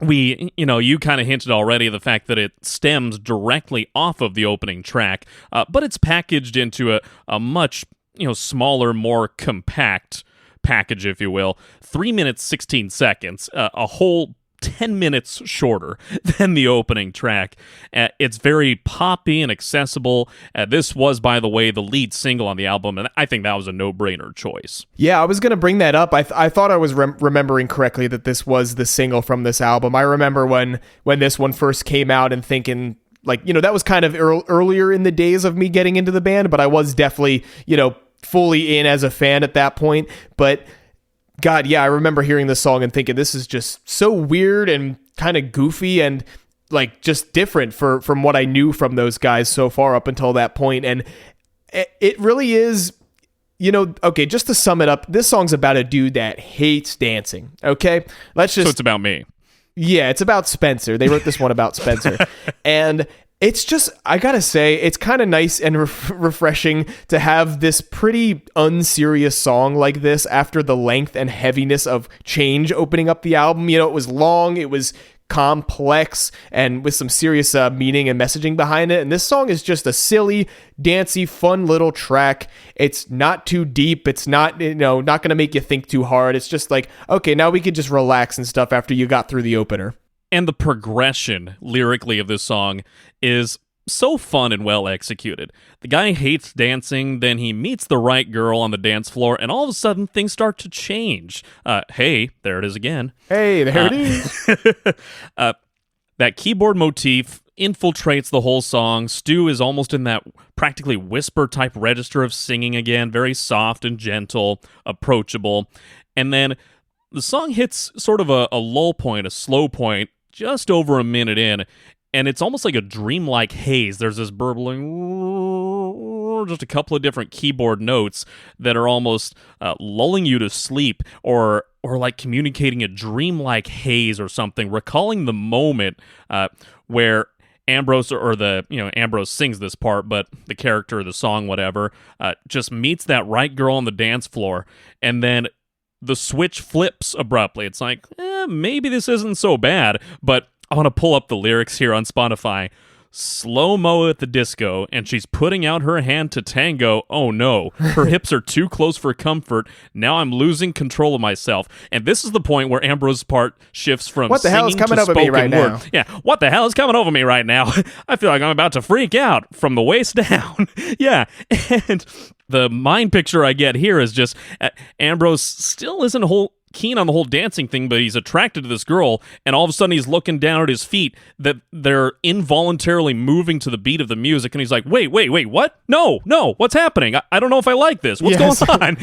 you kind of hinted already the fact that it stems directly off of the opening track, but it's packaged into a much smaller, more compact package, if you will. 3 minutes 16 seconds, a whole 10 minutes shorter than the opening track. It's very poppy and accessible. This was, by the way, the lead single on the album, and I think that was a no-brainer choice. Yeah, I was going to bring that up. I thought I was remembering correctly that this was the single from this album. I remember when this one first came out and thinking, that was kind of earlier in the days of me getting into the band, but I was definitely, fully in as a fan at that point. But God, yeah, I remember hearing this song and thinking this is just so weird and kind of goofy and just different from what I knew from those guys so far up until that point. And it really is, okay, just to sum it up, this song's about a dude that hates dancing. Okay, so it's about me. Yeah, it's about Spenser. They wrote this one about Spenser. And it's just, I gotta say, it's kind of nice and refreshing to have this pretty unserious song like this after the length and heaviness of Change opening up the album. It was long, it was complex, and with some serious meaning and messaging behind it. And this song is just a silly, dancey, fun little track. It's not too deep. It's not, not going to make you think too hard. It's just okay, now we could just relax and stuff after you got through the opener. And the progression lyrically of this song is so fun and well executed. The guy hates dancing, then he meets the right girl on the dance floor, and all of a sudden things start to change. Hey, there it is again. Hey, there it is. That keyboard motif infiltrates the whole song. Stu is almost in that practically whisper type register of singing again, very soft and gentle, approachable. And then the song hits sort of a lull point, a slow point, just over a minute in, and it's almost like a dreamlike haze. There's this burbling, just a couple of different keyboard notes that are almost lulling you to sleep, or like communicating a dreamlike haze or something, recalling the moment where Ambrose, Ambrose sings this part, but the character of the song, whatever, just meets that right girl on the dance floor, and then the switch flips abruptly. It's like, maybe this isn't so bad, but I want to pull up the lyrics here on Spotify. Slow-mo at the disco, and she's putting out her hand to tango. Oh no, her hips are too close for comfort. Now I'm losing control of myself. And this is the point where Ambrose's part shifts from what the hell is coming over me right now? Yeah, what the hell is coming over me right now? I feel like I'm about to freak out from the waist down. Yeah, and the mind picture I get here is just Ambrose still isn't keen on the whole dancing thing, but he's attracted to this girl, and all of a sudden he's looking down at his feet that they're involuntarily moving to the beat of the music, and he's like, wait, what? No, what's happening? I don't know if I like this. What's going on?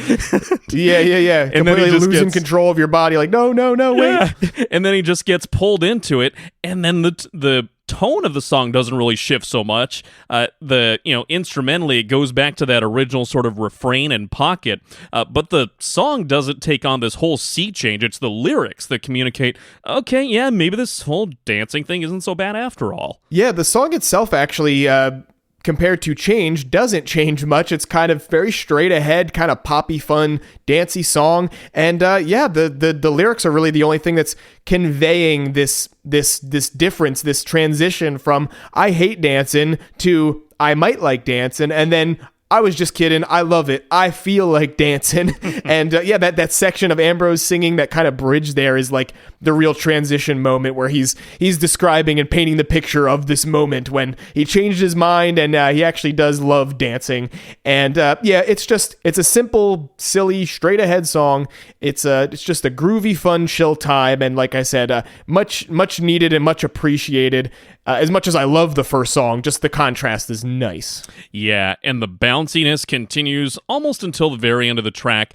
Yeah. And then he just losing control of your body, like, no, wait. Yeah. And then he just gets pulled into it, and then the tone of the song doesn't really shift so much. Instrumentally, it goes back to that original sort of refrain and pocket, but the song doesn't take on this whole sea change. It's the lyrics that communicate, okay, yeah, maybe this whole dancing thing isn't so bad after all. Yeah, the song itself actually compared to Change, doesn't change much. It's kind of very straight ahead, kind of poppy, fun, dancey song. And the lyrics are really the only thing that's conveying this difference, this transition from I hate dancing to I might like dancing, and then I was just kidding. I love it. I feel like dancing. And that section of Ambrose singing, that kind of bridge there is like the real transition moment where he's describing and painting the picture of this moment when he changed his mind and he actually does love dancing. And it's a simple, silly, straight ahead song. It's just a groovy, fun, chill time. And like I said, much needed and much appreciated. As much as I love the first song, just the contrast is nice. Yeah, and the bounciness continues almost until the very end of the track.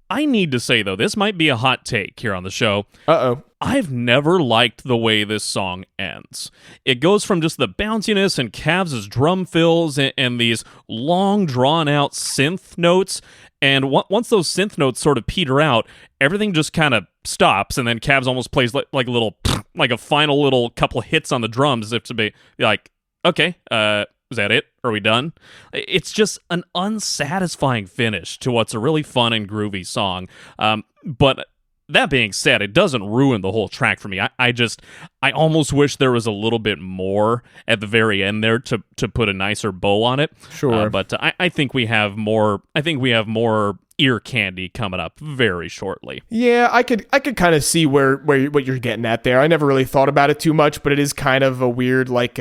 I need to say, though, this might be a hot take here on the show. Uh-oh. I've never liked the way this song ends. It goes from just the bounciness and Cavs' drum fills and these long, drawn-out synth notes, and once those synth notes sort of peter out, everything just kind of stops, and then Cavs almost plays like a little, like a final little couple hits on the drums, as if to be like, okay, is that it? Are we done? It's just an unsatisfying finish to what's a really fun and groovy song. But that being said, it doesn't ruin the whole track for me. I almost wish there was a little bit more at the very end there to put a nicer bow on it. Sure. But I think we have more. I think we have more ear candy coming up very shortly. Yeah, I could kind of see what you're getting at there. I never really thought about it too much, but it is kind of a weird, like,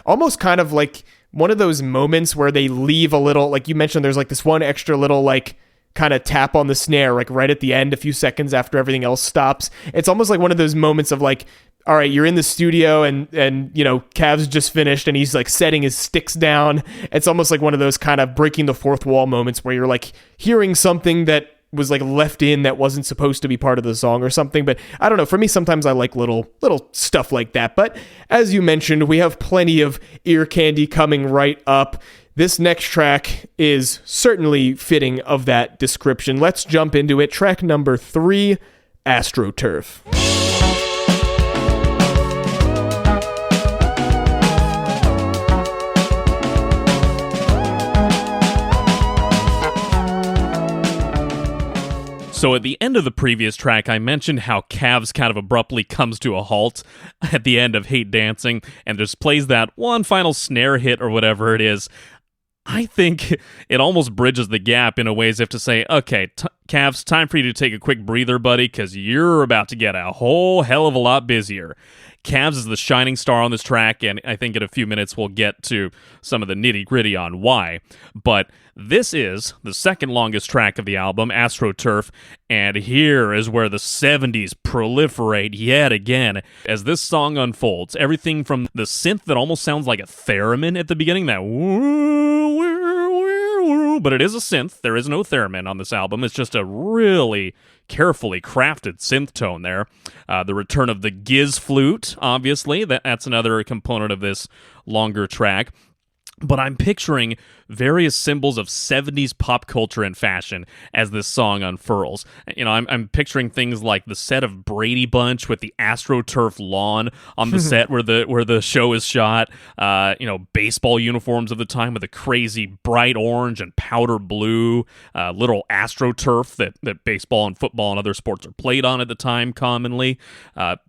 almost kind of like one of those moments where they leave a little, like you mentioned, there's like this one extra little, like, kind of tap on the snare, like right at the end, a few seconds after everything else stops. It's almost like one of those moments of like, all right, you're in the studio and you know, Cavs just finished and he's like setting his sticks down. It's almost like one of those kind of breaking the fourth wall moments where you're like hearing something that was like left in that wasn't supposed to be part of the song or something. But I don't know, for me, sometimes I like little stuff like that. But as you mentioned, we have plenty of ear candy coming right up. This next track is certainly fitting of that description. Let's jump into it. Track number 3, AstroTurf. So at the end of the previous track, I mentioned how Cavs kind of abruptly comes to a halt at the end of Hate Dancing and just plays that one final snare hit or whatever it is. I think it almost bridges the gap in a way as if to say, okay, Cavs, time for you to take a quick breather, buddy, because you're about to get a whole hell of a lot busier. Cavs is the shining star on this track, and I think in a few minutes we'll get to some of the nitty-gritty on why. But this is the second longest track of the album, AstroTurf, and here is where the 70s proliferate yet again. As this song unfolds, everything from the synth that almost sounds like a theremin at the beginning, that but it is a synth. There is no theremin on this album. It's just a really carefully crafted synth tone there. The return of the Giz flute, obviously. That's another component of this longer track. But I'm picturing various symbols of 70s pop culture and fashion as this song unfurls. You know, I'm picturing things like the set of Brady Bunch with the AstroTurf lawn on the set where the show is shot. You know, baseball uniforms of the time with a crazy bright orange and powder blue, little AstroTurf that baseball and football and other sports are played on at the time commonly.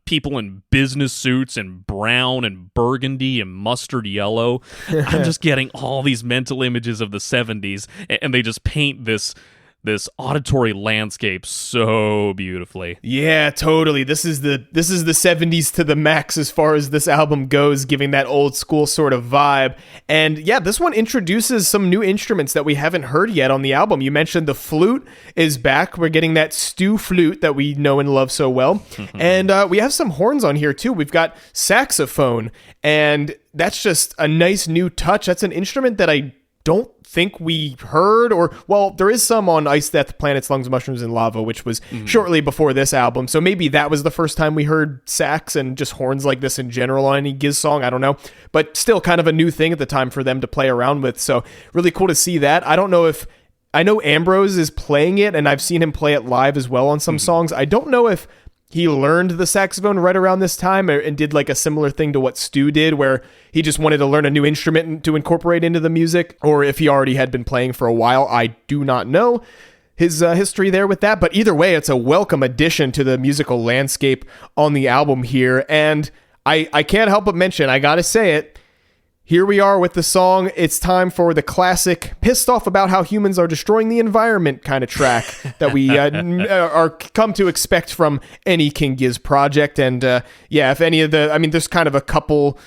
People in business suits in brown and burgundy and mustard yellow. I'm just getting all these mental images of the 70s, and they just paint this auditory landscape so beautifully. Yeah, totally. This is the 70s to the max as far as this album goes, giving that old school sort of vibe. And yeah, this one introduces some new instruments that we haven't heard yet on the album. You mentioned the flute is back. We're getting that Stu flute that we know and love so well. And we have some horns on here too. We've got saxophone, and that's just a nice new touch. That's an instrument that I don't think we heard, or, well, there is some on Ice, Death, Planets, Lungs, Mushrooms, and Lava, which was shortly before this album, so maybe that was the first time we heard sax and just horns like this in general on any Giz song, I don't know, but still kind of a new thing at the time for them to play around with, so really cool to see that. I don't know if, I know Ambrose is playing it, and I've seen him play it live as well on some songs. I don't know if he learned the saxophone right around this time and did like a similar thing to what Stu did, where he just wanted to learn a new instrument to incorporate into the music, or if he already had been playing for a while. I do not know his history there with that, but either way, it's a welcome addition to the musical landscape on the album here. And I can't help but mention, I gotta say it, here we are with the song. It's time for the classic pissed off about how humans are destroying the environment kind of track that we are come to expect from any King Giz project. And if any of there's kind of a couple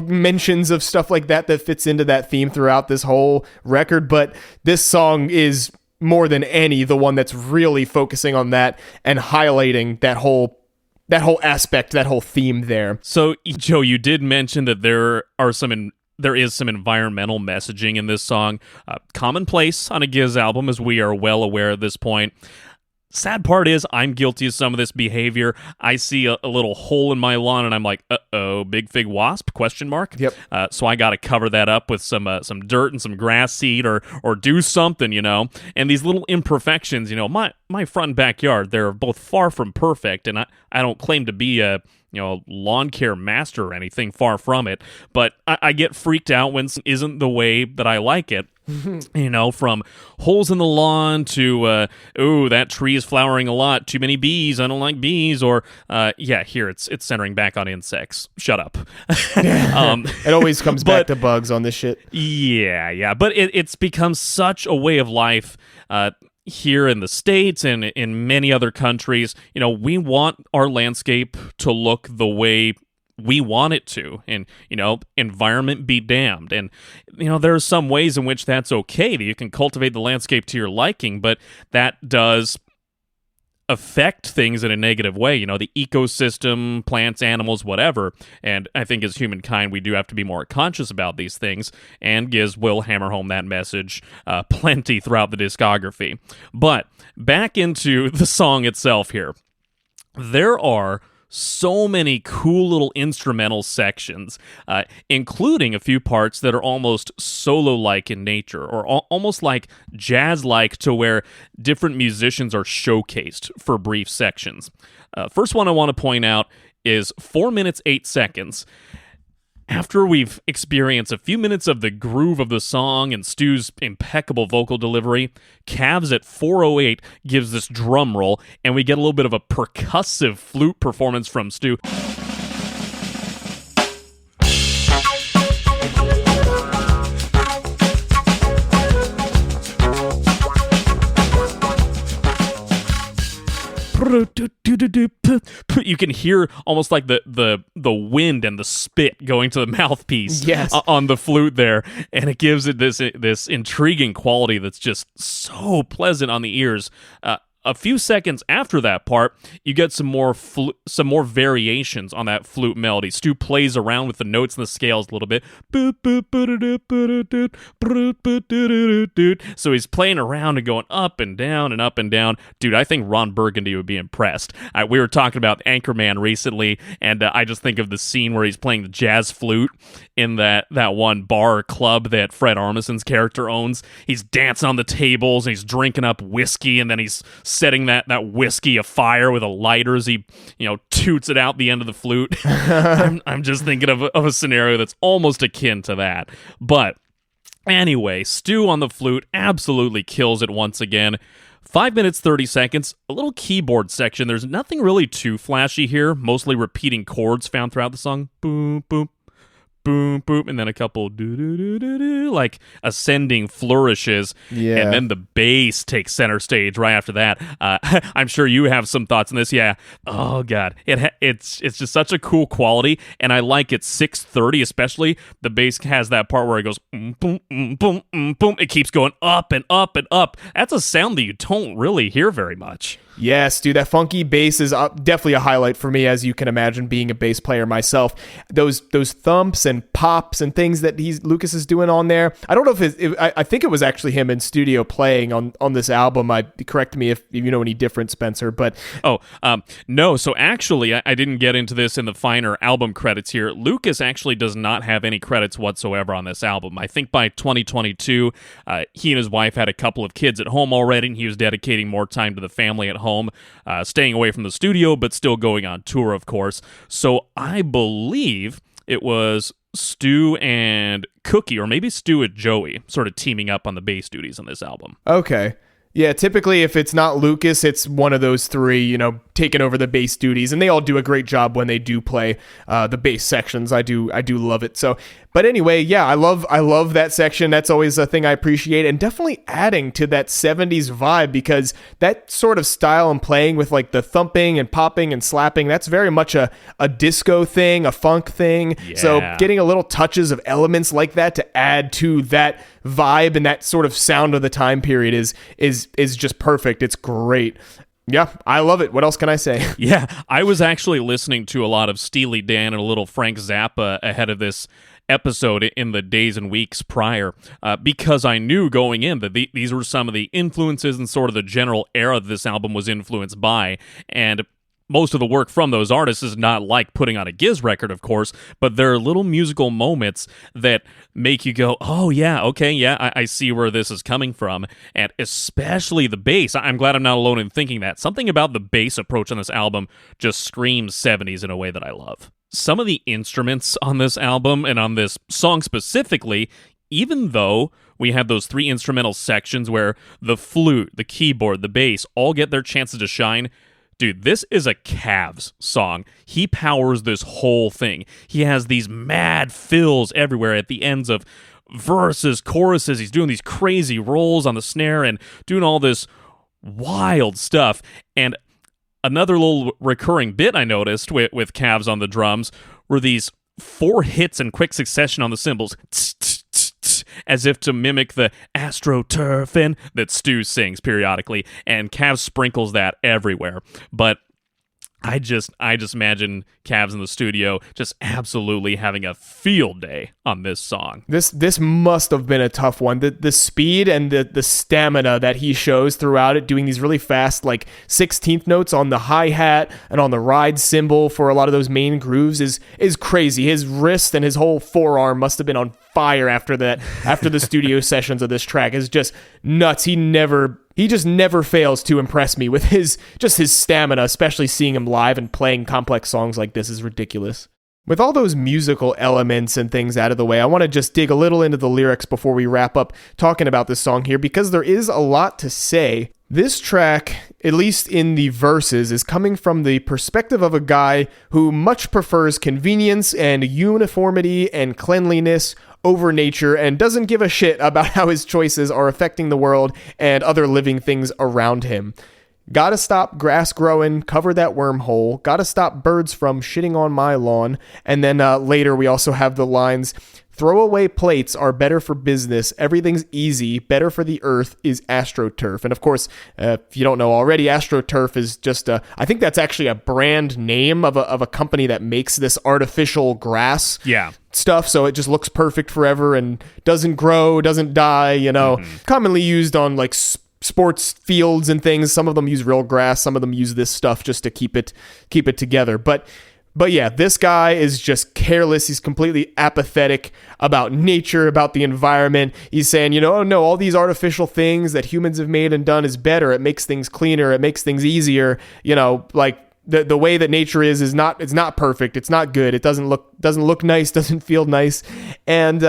mentions of stuff like that fits into that theme throughout this whole record, but this song is more than any the one that's really focusing on that and highlighting that whole aspect, that whole theme there. So, Joe, you did mention that there is some environmental messaging in this song. Commonplace on a Giz album, as we are well aware at this point. Sad part is I'm guilty of some of this behavior. I see a little hole in my lawn and I'm like, uh-oh, big fig wasp, question mark? Yep. So I got to cover that up with some dirt and some grass seed or do something, And these little imperfections, my front and backyard, they're both far from perfect, and I don't claim to be a lawn care master or anything, far from it, but I get freaked out when it isn't the way that I like it. From holes in the lawn to, that tree is flowering a lot, too many bees, I don't like bees, or, here, it's centering back on insects. Shut up. It always comes back to bugs on this shit. Yeah, but it's become such a way of life, here in the States and in many other countries. We want our landscape to look the way we want it to, and environment be damned. And there are some ways in which that's okay, that you can cultivate the landscape to your liking, but that does affect things in a negative way, the ecosystem, plants, animals, whatever. And I think as humankind, we do have to be more conscious about these things, and Giz will hammer home that message plenty throughout the discography. But back into the song itself here. There are so many cool little instrumental sections, including a few parts that are almost solo-like in nature, or almost like jazz-like, to where different musicians are showcased for brief sections. First one I want to point out is 4 minutes, 8 seconds. After we've experienced a few minutes of the groove of the song and Stu's impeccable vocal delivery, Cavs at 4:08 gives this drum roll, and we get a little bit of a percussive flute performance from Stu. You can hear almost like the wind and the spit going to the mouthpiece on the flute there, and it gives it this intriguing quality that's just so pleasant on the ears. A few seconds after that part, you get some more variations on that flute melody. Stu plays around with the notes and the scales a little bit. So he's playing around and going up and down and up and down. Dude, I think Ron Burgundy would be impressed. We were talking about Anchorman recently, and I just think of the scene where he's playing the jazz flute in that one bar or club that Fred Armisen's character owns. He's dancing on the tables, and he's drinking up whiskey, and then he's setting that whiskey afire with a lighter as he, toots it out the end of the flute. I'm just thinking of a scenario that's almost akin to that. But anyway, Stu on the flute absolutely kills it once again. 5 minutes, 30 seconds, a little keyboard section. There's nothing really too flashy here, mostly repeating chords found throughout the song. Boom, boom. Boom, boom, and then a couple do-do-do-do-do, like ascending flourishes, and then the bass takes center stage right after that. I'm sure you have some thoughts on this. Yeah. Oh God, it's just such a cool quality, and I like it. 6:30, especially the bass has that part where it goes boom, boom, boom. It keeps going up and up and up. That's a sound that you don't really hear very much. Yes, dude, that funky bass is definitely a highlight for me, as you can imagine, being a bass player myself. Those thumps and and pops and things that Lucas is doing on there. I don't know if I think it was actually him in studio playing on this album. Correct me if you know any different, Spencer. But no. So actually, I didn't get into this in the finer album credits here. Lucas actually does not have any credits whatsoever on this album. I think by 2022, he and his wife had a couple of kids at home already, and he was dedicating more time to the family at home, staying away from the studio, but still going on tour, of course. So I believe it was Stu and Cookie, or maybe Stu and Joey, sort of teaming up on the bass duties on this album. Okay. Yeah, typically if it's not Lucas, it's one of those three, taking over the bass duties, and they all do a great job when they do play the bass sections. I do love it. So, but anyway, yeah, I love that section. That's always a thing I appreciate, and definitely adding to that 70s vibe, because that sort of style and playing with like the thumping and popping and slapping, that's very much a disco thing, a funk thing. Yeah. So getting a little touches of elements like that to add to that vibe and that sort of sound of the time period is just perfect. It's great. Yeah, I love it. What else can I say? Yeah, I was actually listening to a lot of Steely Dan and a little Frank Zappa ahead of this episode in the days and weeks prior, because I knew going in that these were some of the influences and sort of the general era this album was influenced by, and most of the work from those artists is not like putting on a Giz record, of course, but there are little musical moments that make you go, oh yeah, okay, yeah, I see where this is coming from, and especially the bass. I'm glad I'm not alone in thinking that. Something about the bass approach on this album just screams 70s in a way that I love. Some of the instruments on this album, and on this song specifically, even though we have those three instrumental sections where the flute, the keyboard, the bass all get their chances to shine, dude, this is a Cavs song. He powers this whole thing. He has these mad fills everywhere at the ends of verses, choruses. He's doing these crazy rolls on the snare and doing all this wild stuff. And another little recurring bit I noticed with Cavs on the drums were these 4 hits in quick succession on the cymbals, as if to mimic the astroturfing that Stu sings periodically, and Cavs sprinkles that everywhere. But I just imagine Cavs in the studio just absolutely having a field day on this song. This must have been a tough one. The speed and the stamina that he shows throughout it, doing these really fast, like 16th notes on the hi-hat and on the ride cymbal for a lot of those main grooves is crazy. His wrist and his whole forearm must have been on fire after the studio sessions of this track. Is just nuts. He just never fails to impress me with his stamina, especially seeing him live and playing complex songs like this is ridiculous. With all those musical elements and things out of the way, I want to just dig a little into the lyrics before we wrap up talking about this song here, because there is a lot to say. This track, at least in the verses, is coming from the perspective of a guy who much prefers convenience and uniformity and cleanliness over nature, and doesn't give a shit about how his choices are affecting the world and other living things around him. Gotta stop grass growing, cover that wormhole, gotta stop birds from shitting on my lawn. And then later we also have the lines, throwaway plates are better for business, everything's easy, better for the earth is AstroTurf. And of course, if you don't know already, AstroTurf is just I think that's actually a brand name of a company that makes this artificial grass stuff, so it just looks perfect forever and doesn't grow, doesn't die, commonly used on like sports fields and things. Some of them use real grass, some of them use this stuff just to keep it together. But yeah, this guy is just careless. He's completely apathetic about nature, about the environment. He's saying, oh no, all these artificial things that humans have made and done is better. It makes things cleaner. It makes things easier. Like the way that nature is not, it's not perfect. It's not good. It doesn't look nice, doesn't feel nice. And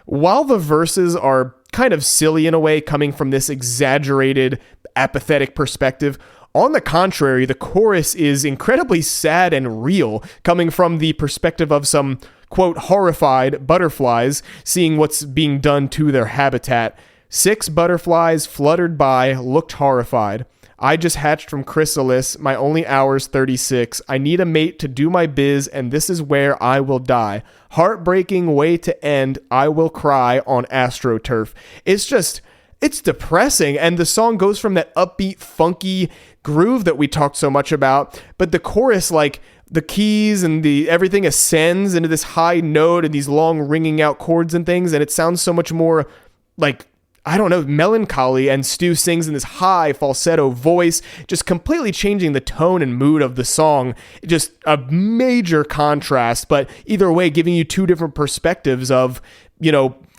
while the verses are kind of silly in a way, coming from this exaggerated, apathetic perspective, on the contrary, the chorus is incredibly sad and real, coming from the perspective of some, quote, horrified butterflies seeing what's being done to their habitat. 6 butterflies fluttered by, looked horrified. I just hatched from chrysalis, my only hour's 36. I need a mate to do my biz, and this is where I will die. Heartbreaking way to end, I will cry on AstroTurf. It's just it's depressing. And the song goes from that upbeat, funky groove that we talked so much about, but the chorus, like the keys and everything ascends into this high note and these long ringing out chords and things, and it sounds so much more like, I don't know, melancholy, and Stu sings in this high falsetto voice, just completely changing the tone and mood of the song. Just a major contrast, but either way, giving you two different perspectives of,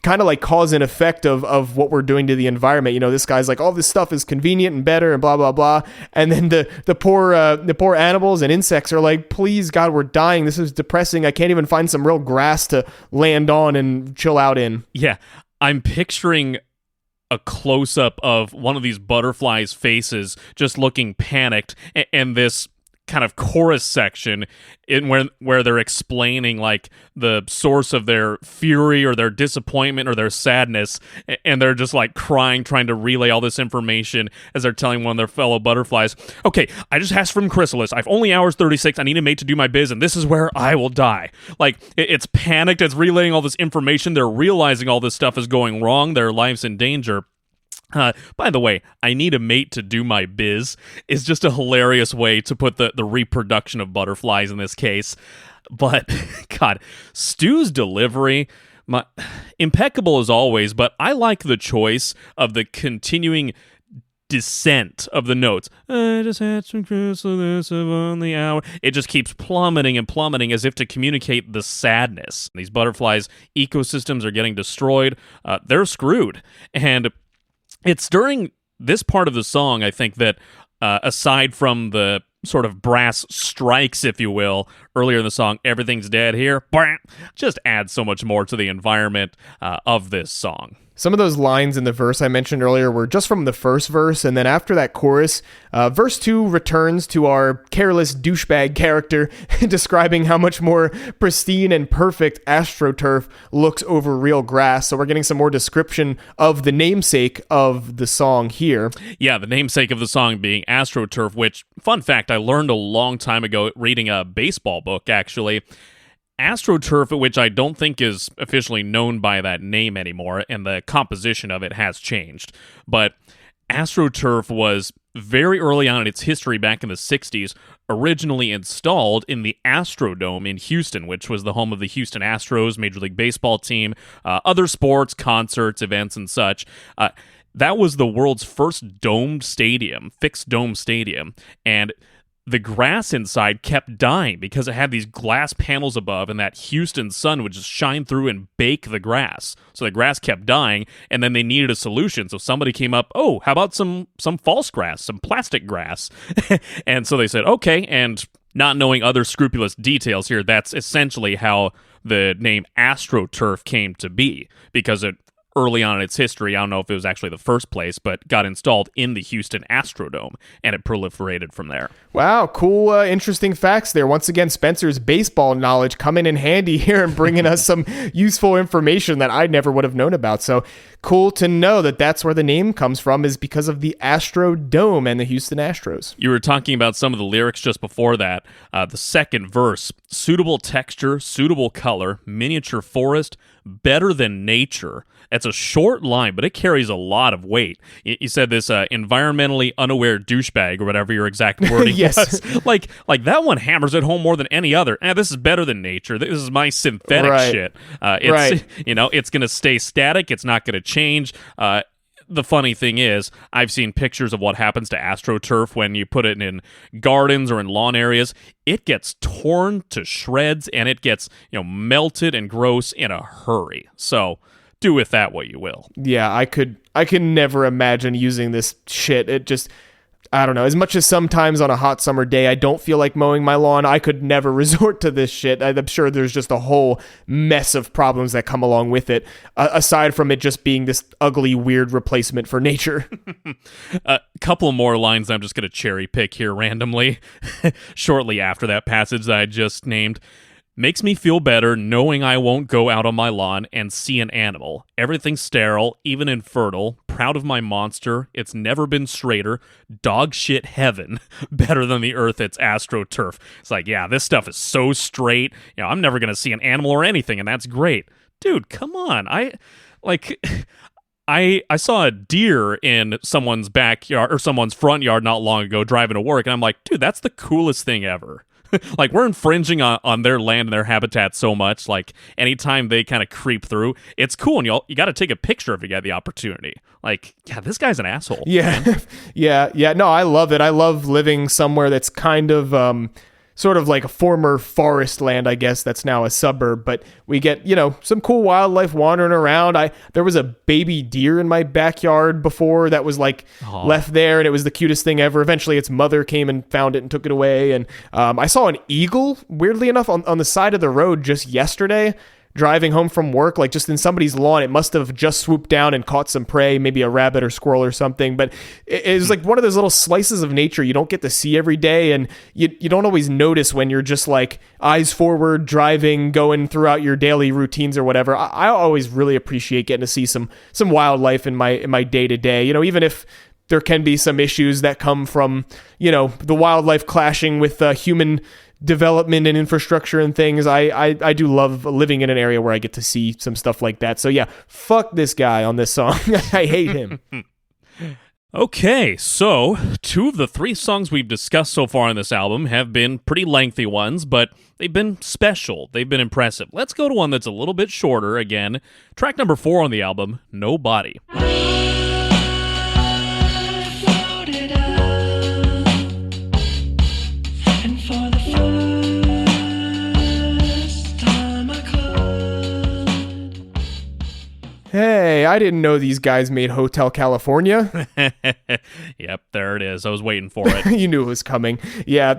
kind of like cause and effect of what we're doing to the environment. This guy's like, all this stuff is convenient and better and blah, blah, blah. And then the poor animals and insects are like, please, God, we're dying. This is depressing. I can't even find some real grass to land on and chill out in. Yeah, I'm picturing a close-up of one of these butterflies' faces just looking panicked, and this kind of chorus section where they're explaining like the source of their fury or their disappointment or their sadness, and they're just like crying, trying to relay all this information as they're telling one of their fellow butterflies, okay, I just hatched from chrysalis, I've only hours 36, I need a mate to do my biz, and this is where I will die. Like, it's panicked, it's relaying all this information, they're realizing all this stuff is going wrong, their life's in danger. By the way, I need a mate to do my biz is just a hilarious way to put the reproduction of butterflies in this case. But, God, Stu's delivery, impeccable as always, but I like the choice of the continuing descent of the notes. I just had some chrysalis on the hour. It just keeps plummeting and plummeting as if to communicate the sadness. These butterflies' ecosystems are getting destroyed. They're screwed. And it's during this part of the song, I think, that aside from the sort of brass strikes, if you will, earlier in the song, everything's dead here, just adds so much more to the environment of this song. Some of those lines in the verse I mentioned earlier were just from the first verse, and then after that chorus, verse 2 returns to our careless douchebag character describing how much more pristine and perfect AstroTurf looks over real grass. So we're getting some more description of the namesake of the song here. Yeah, the namesake of the song being AstroTurf, which, fun fact, I learned a long time ago reading a baseball book, actually. AstroTurf, which I don't think is officially known by that name anymore, and the composition of it has changed. But AstroTurf was very early on in its history back in the 60s, originally installed in the Astrodome in Houston, which was the home of the Houston Astros, Major League Baseball team, other sports, concerts, events, and such. That was the world's first domed stadium, fixed dome stadium, and the grass inside kept dying because it had these glass panels above, and that Houston sun would just shine through and bake the grass. So the grass kept dying, and then they needed a solution. So somebody came up, oh, how about some false grass, some plastic grass? And so they said, okay, and not knowing other scrupulous details here, that's essentially how the name AstroTurf came to be, because it early on in its history, I don't know if it was actually the first place, but got installed in the Houston Astrodome, and it proliferated from there. Wow, cool, interesting facts there. Once again, Spencer's baseball knowledge coming in handy here and bringing us some useful information that I never would have known about. So cool to know that that's where the name comes from, is because of the Astrodome and the Houston Astros. You were talking about some of the lyrics just before that. The second verse, suitable texture, suitable color, miniature forest, better than nature. That's a short line, but it carries a lot of weight. You said this environmentally unaware douchebag, or whatever your exact wording yes. was. Like that one hammers it home more than any other. This is better than nature. This is my synthetic shit. It's going to stay static. It's not going to change. The funny thing is, I've seen pictures of what happens to AstroTurf when you put it in gardens or in lawn areas. It gets torn to shreds, and it gets melted and gross in a hurry. So do with that what you will. Yeah, I could never imagine using this shit. It just, I don't know. As much as sometimes on a hot summer day I don't feel like mowing my lawn, I could never resort to this shit. I'm sure there's just a whole mess of problems that come along with it, aside from it just being this ugly, weird replacement for nature. A couple more lines I'm just going to cherry pick here randomly, shortly after that passage that I just named. Makes me feel better knowing I won't go out on my lawn and see an animal. Everything's sterile, even infertile. Proud of my monster. It's never been straighter. Dog shit heaven. Better than the earth, it's AstroTurf. It's like, yeah, this stuff is so straight. I'm never going to see an animal or anything, and that's great. Dude, come on. I I saw a deer in someone's backyard or someone's front yard not long ago driving to work, and I'm like, dude, that's the coolest thing ever. Like, we're infringing on their land and their habitat so much. Like, anytime they kind of creep through, it's cool, and you got to take a picture if you get the opportunity. Like, yeah, this guy's an asshole. Yeah, yeah. No, I love it. I love living somewhere that's kind of sort of like a former forest land, I guess, that's now a suburb. But we get, some cool wildlife wandering around. There was a baby deer in my backyard before that was like left there, and it was the cutest thing ever. Eventually, its mother came and found it and took it away. And I saw an eagle, weirdly enough, on the side of the road just yesterday. Driving home from work, like just in somebody's lawn. It must have just swooped down and caught some prey, maybe a rabbit or squirrel or something. But it was like one of those little slices of nature you don't get to see every day, and you don't always notice when you're just like eyes forward, driving, going throughout your daily routines or whatever. I always really appreciate getting to see some wildlife in my day to day. Even if there can be some issues that come from the wildlife clashing with human development and infrastructure and things. I do love living in an area where I get to see some stuff like that. So yeah, fuck this guy on this song. I hate him. Okay, so 2 of the 3 songs we've discussed so far on this album have been pretty lengthy ones, but they've been special. They've been impressive. Let's go to one that's a little bit shorter again. Track number 4 on the album, Nobody. Hey, I didn't know these guys made Hotel California. Yep, there it is. I was waiting for it. You knew it was coming. Yeah,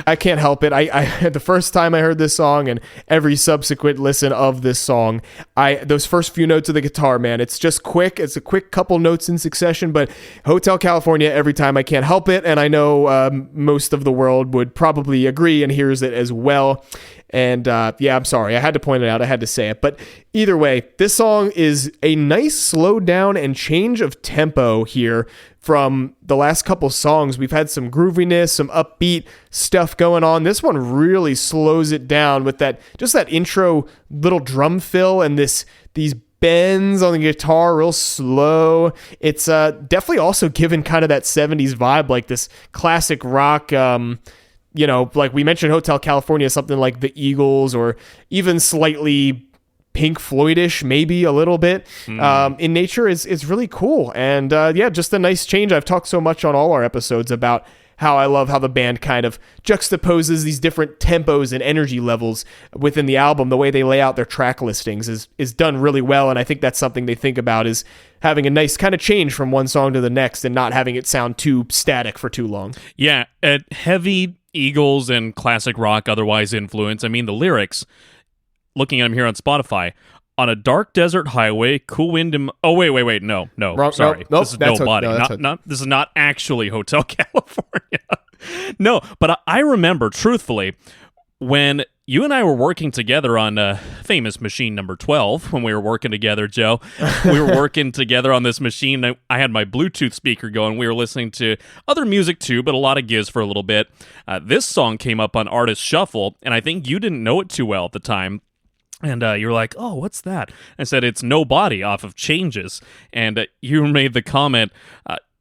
I can't help it. I the first time I heard this song and every subsequent listen of this song, those first few notes of the guitar, man, it's just quick. It's a quick couple notes in succession, but Hotel California, every time I can't help it, and I know most of the world would probably agree and hears it as well. And yeah, I'm sorry. I had to point it out. I had to say it. But either way, this song is a nice slow down and change of tempo here from the last couple songs. We've had some grooviness, some upbeat stuff going on. This one really slows it down with that intro little drum fill and these bends on the guitar real slow. It's definitely also given kind of that 70s vibe, like this classic rock, like we mentioned Hotel California, something like the Eagles or even slightly Pink Floyd-ish, maybe a little bit in nature is really cool. And yeah, just a nice change. I've talked so much on all our episodes about how I love how the band kind of juxtaposes these different tempos and energy levels within the album. The way they lay out their track listings is done really well, and I think that's something they think about, is having a nice kind of change from one song to the next and not having it sound too static for too long. Yeah, heavy Eagles and classic rock otherwise influence. I mean, the lyrics, looking at them here on Spotify, on a dark desert highway, cool wind in... Oh, wait, no, Wrong, sorry. Nope, this is Nobody. This is not actually Hotel California. No, but I remember, truthfully, when you and I were working together on famous machine number 12, when we were working together, Joe, we were working together on this machine. I had my Bluetooth speaker going. We were listening to other music too, but a lot of Giz for a little bit. This song came up on Artist Shuffle, and I think you didn't know it too well at the time. And you were like, oh, what's that? I said, it's Nobody off of Changes. And you made the comment,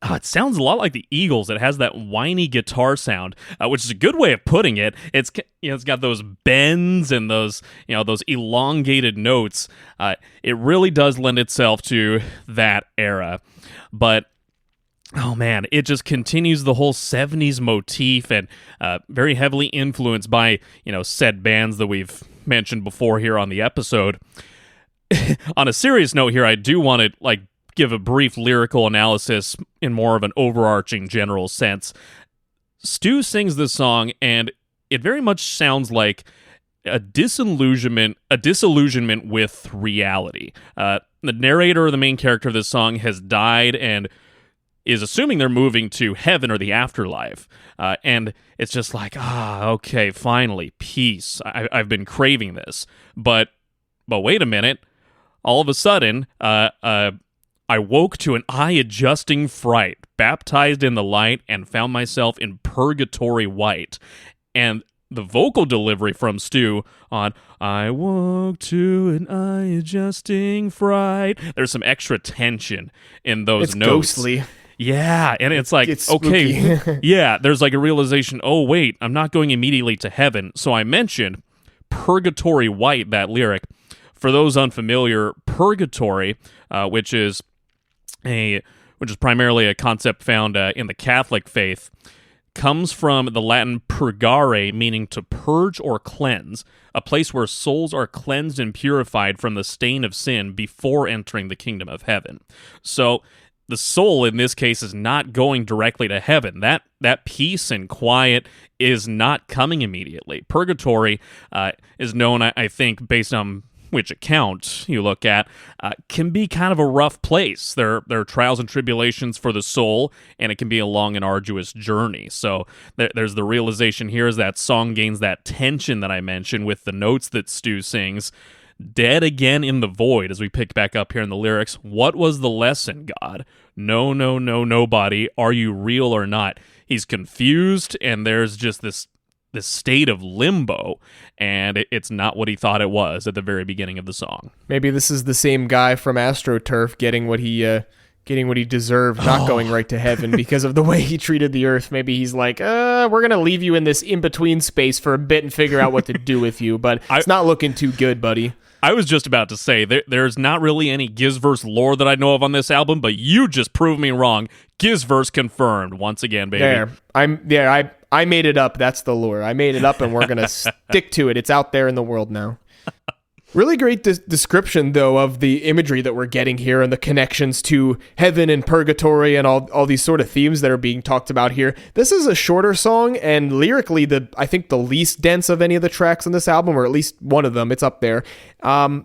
it sounds a lot like the Eagles. It has that whiny guitar sound, which is a good way of putting it. It's got those bends and those elongated notes. It really does lend itself to that era. But oh man, it just continues the whole 70s motif and very heavily influenced by, said bands that we've mentioned before here on the episode. On a serious note here, I do want to give a brief lyrical analysis in more of an overarching general sense. Stu sings this song, and it very much sounds like a disillusionment with reality. The narrator, or the main character of this song, has died and is assuming they're moving to heaven or the afterlife. And it's just like, okay, finally, peace. I've been craving this. But wait a minute. All of a sudden, I woke to an eye-adjusting fright, baptized in the light, and found myself in purgatory white. And the vocal delivery from Stu on I woke to an eye-adjusting fright. There's some extra tension in those notes. It's ghostly. Yeah, and it's like, it's okay, yeah, there's like a realization, oh, wait, I'm not going immediately to heaven. So I mentioned Purgatory White, that lyric. For those unfamiliar, purgatory, which is primarily a concept found in the Catholic faith, comes from the Latin purgare, meaning to purge or cleanse, a place where souls are cleansed and purified from the stain of sin before entering the kingdom of heaven. So the soul in this case is not going directly to heaven. That peace and quiet is not coming immediately. Purgatory is known, I think, based on which account you look at, can be kind of a rough place. There are trials and tribulations for the soul, and it can be a long and arduous journey. So there's the realization here as that song gains that tension that I mentioned with the notes that Stu sings. Dead again in the void, as we pick back up here in the lyrics. What was the lesson, God? No, no, no, nobody. Are you real or not? He's confused, and there's just this state of limbo, and it's not what he thought it was at the very beginning of the song. Maybe this is the same guy from AstroTurf getting what he deserved, not going right to heaven because of the way he treated the earth. Maybe he's like, we're going to leave you in this in-between space for a bit and figure out what to do with you, but it's not looking too good, buddy. I was just about to say, there's not really any Gizzverse lore that I know of on this album, but you just proved me wrong. Gizzverse confirmed once again, baby. I made it up. That's the lore. I made it up, and we're going to stick to it. It's out there in the world now. Really great description, though, of the imagery that we're getting here and the connections to heaven and purgatory and all these sort of themes that are being talked about here. This is a shorter song, and lyrically, I think the least dense of any of the tracks on this album, or at least one of them. It's up there. A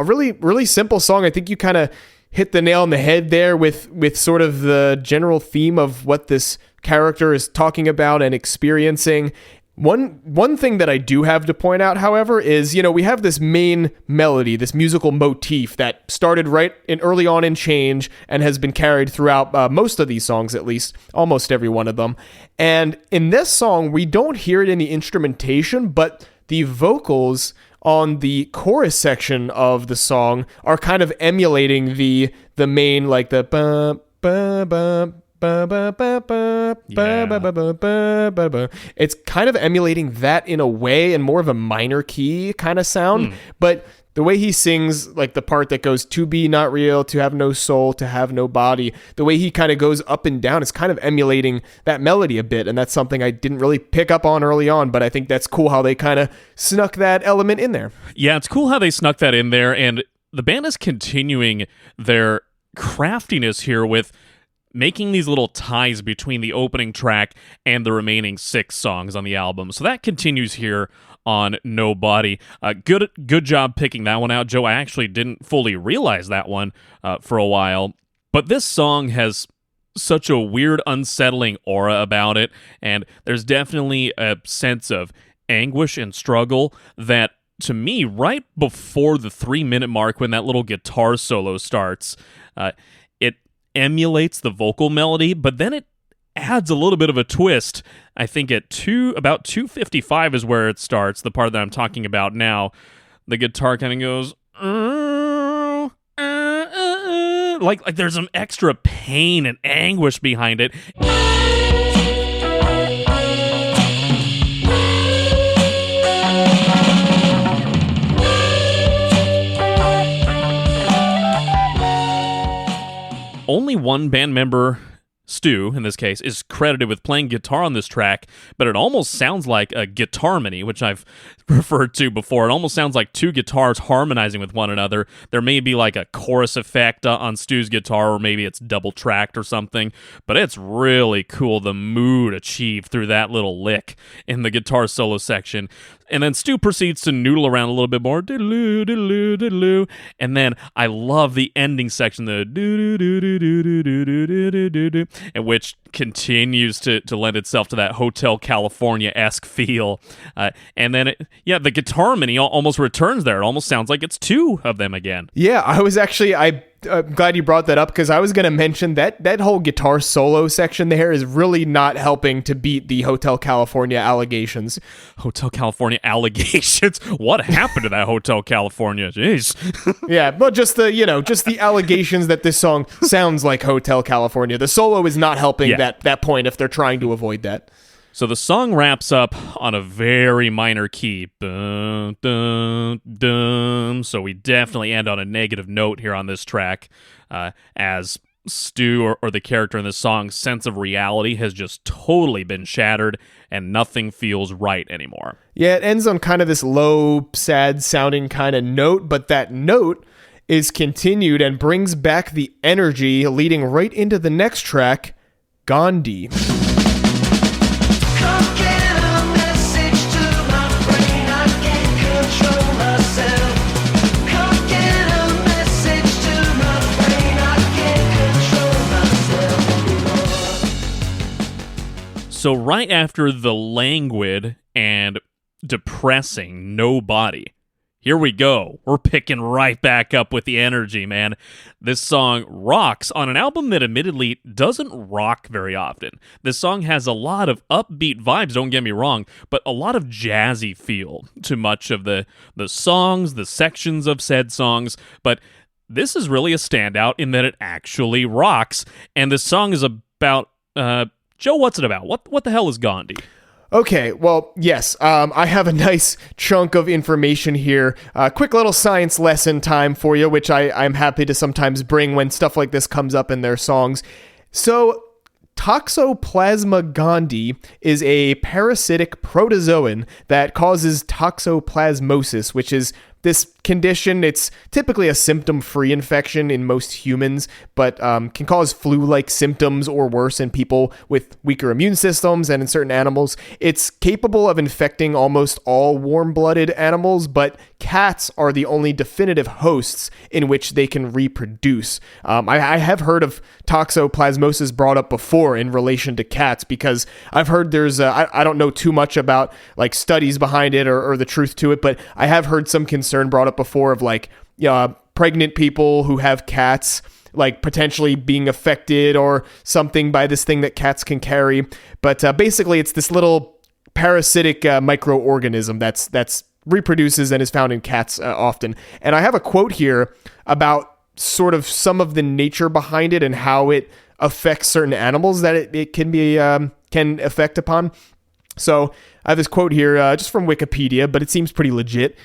really, really simple song. I think you kind of hit the nail on the head there with sort of the general theme of what this character is talking about and experiencing. One thing that I do have to point out, however, is, we have this main melody, this musical motif that started early on in Change and has been carried throughout most of these songs, at least, almost every one of them. And in this song, we don't hear it in the instrumentation, but the vocals on the chorus section of the song are kind of emulating the main, like the ba ba ba. It's kind of emulating that in a way, and more of a minor key kind of sound. But the way he sings, like the part that goes to be not real, to have no soul, to have no body, the way he kind of goes up and down is kind of emulating that melody a bit. And that's something I didn't really pick up on early on, but I think that's cool how they kind of snuck that element in there. Yeah, it's cool how they snuck that in there. And the band is continuing their craftiness here with making these little ties between the opening track and the remaining 6 songs on the album. So that continues here on Nobody. Good job picking that one out, Joe. I actually didn't fully realize that one for a while. But this song has such a weird, unsettling aura about it, and there's definitely a sense of anguish and struggle that, to me, right before the 3-minute mark when that little guitar solo starts, it emulates the vocal melody, but then it adds a little bit of a twist. I think at about 2:55 is where it starts, the part that I'm talking about now. The guitar kind of goes like there's some extra pain and anguish behind it. Only one band member, Stu, in this case, is credited with playing guitar on this track, but it almost sounds like a guitarmony, which I've referred to before. It almost sounds like 2 guitars harmonizing with one another. There may be like a chorus effect on Stu's guitar, or maybe it's double-tracked or something, but it's really cool, the mood achieved through that little lick in the guitar solo section. And then Stu proceeds to noodle around a little bit more, diddle-oo, diddle-oo, diddle-oo. And then I love the ending section, the do-do-do-do-do-do-do-do-do-do, and which continues to lend itself to that Hotel California-esque feel. And then, the guitar harmony almost returns there. It almost sounds like it's 2 of them again. Yeah, I glad you brought that up, because I was going to mention that whole guitar solo section there is really not helping to beat the Hotel California allegations. Hotel California allegations? What happened to that Hotel California? Jeez. Yeah, but just the allegations that this song sounds like Hotel California. The solo is not helping that point if they're trying to avoid that. So the song wraps up on a very minor key. Dun, dun, dun. So we definitely end on a negative note here on this track, as Stu, or the character in this song's sense of reality has just totally been shattered, and nothing feels right anymore. Yeah, it ends on kind of this low, sad-sounding kind of note, but that note is continued and brings back the energy, leading right into the next track, Gandhi. So right after the languid and depressing Nobody, here we go. We're picking right back up with the energy, man. This song rocks on an album that admittedly doesn't rock very often. This song has a lot of upbeat vibes, don't get me wrong, but a lot of jazzy feel to much of the songs, the sections of said songs, but this is really a standout in that it actually rocks, and the song is about... Joe, what's it about? What the hell is Gandhi? Okay, well, yes, I have a nice chunk of information here. Quick little science lesson time for you, which I'm happy to sometimes bring when stuff like this comes up in their songs. So, Toxoplasma gondii is a parasitic protozoan that causes toxoplasmosis, which is this condition. It's typically a symptom-free infection in most humans, but can cause flu-like symptoms or worse in people with weaker immune systems and in certain animals. It's capable of infecting almost all warm-blooded animals, but cats are the only definitive hosts in which they can reproduce. I have heard of toxoplasmosis brought up before in relation to cats, because I've heard there's I don't know too much about like studies behind it or the truth to it, but I have heard some concern brought up before of like pregnant people who have cats like potentially being affected or something by this thing that cats can carry. But basically it's this little parasitic microorganism that's reproduces and is found in cats often. And I have a quote here about sort of some of the nature behind it and how it affects certain animals that it can be can affect upon. So I have this quote here just from Wikipedia, but it seems pretty legit.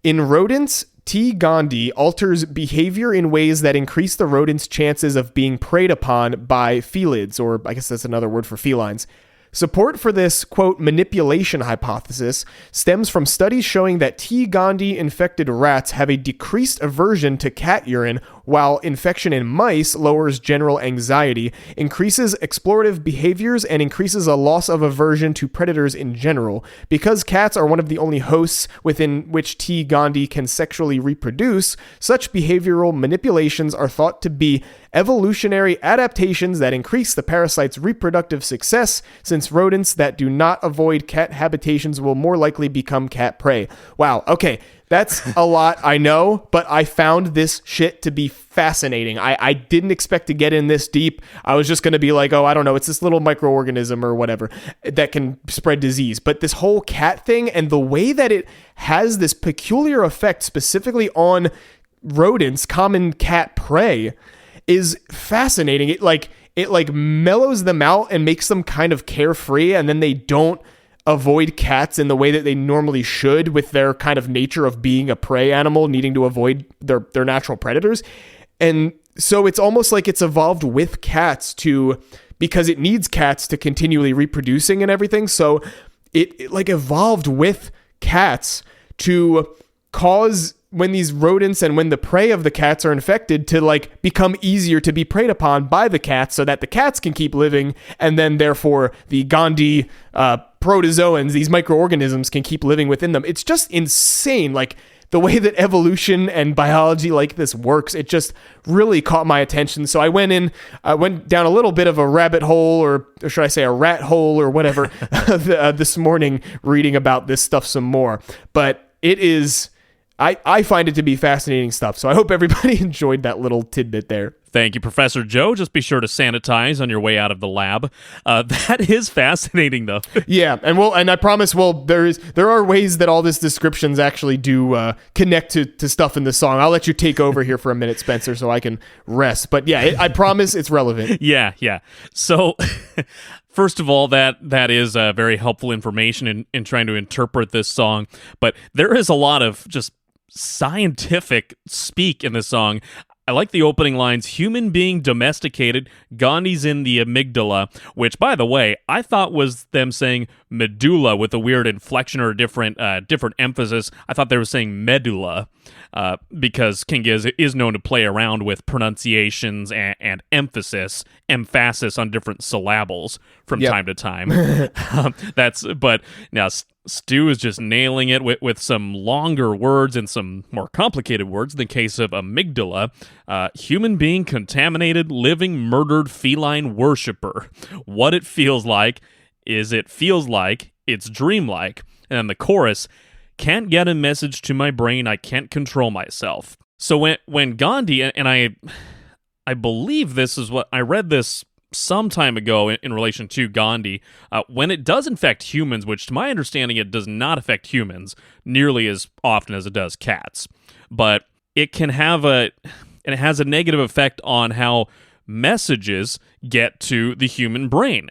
In rodents, T. gondii alters behavior in ways that increase the rodent's chances of being preyed upon by felids, or I guess that's another word for felines. Support for this, quote, manipulation hypothesis stems from studies showing that T. gondii infected rats have a decreased aversion to cat urine, while infection in mice lowers general anxiety, increases explorative behaviors, and increases a loss of aversion to predators in general. Because cats are one of the only hosts within which T. gondii can sexually reproduce, such behavioral manipulations are thought to be evolutionary adaptations that increase the parasite's reproductive success, since rodents that do not avoid cat habitations will more likely become cat prey. Wow, okay, that's a lot, I know, but I found this shit to be fascinating. I didn't expect to get in this deep. I was just going to be like, oh, I don't know, it's this little microorganism or whatever that can spread disease. But this whole cat thing and the way that it has this peculiar effect specifically on rodents, common cat prey, is fascinating. It mellows them out and makes them kind of carefree, and then they don't avoid cats in the way that they normally should with their kind of nature of being a prey animal, needing to avoid their natural predators. And so it's almost like it's evolved with cats because it needs cats to continually reproducing and everything. So it like evolved with cats to cause, when these rodents and when the prey of the cats are infected, to like become easier to be preyed upon by the cats so that the cats can keep living, and then therefore the gondii protozoans, these microorganisms, can keep living within them. It's just insane, like the way that evolution and biology like this works. It just really caught my attention. So I went down a little bit of a rabbit hole, or should I say a rat hole or whatever, this morning reading about this stuff some more. But it is I find it to be fascinating stuff. So I hope everybody enjoyed that little tidbit there. Thank you, Professor Joe. Just be sure to sanitize on your way out of the lab. That is fascinating, though. Yeah, and I promise, there are ways that all this descriptions actually do connect to stuff in the song. I'll let you take over here for a minute, Spencer, so I can rest. But yeah, I promise it's relevant. Yeah. So, first of all, that is very helpful information in trying to interpret this song. But there is a lot of just scientific speak in this song. I like the opening lines, human being domesticated, Gandhi's in the amygdala, which, by the way, I thought was them saying medulla with a weird inflection or a different emphasis. I thought they were saying medulla, because King Giz is known to play around with pronunciations and emphasis on different syllables from time to time. But now Stu is just nailing it with some longer words and some more complicated words. In the case of amygdala, human being contaminated, living, murdered, feline worshiper. What it feels like is it feels like it's dreamlike. And then the chorus, can't get a message to my brain, I can't control myself. So when Gandhi, and I believe this is what, I read this some time ago in relation to Gandhi, when it does infect humans, which to my understanding it does not affect humans nearly as often as it does cats, but it has a negative effect on how messages get to the human brain.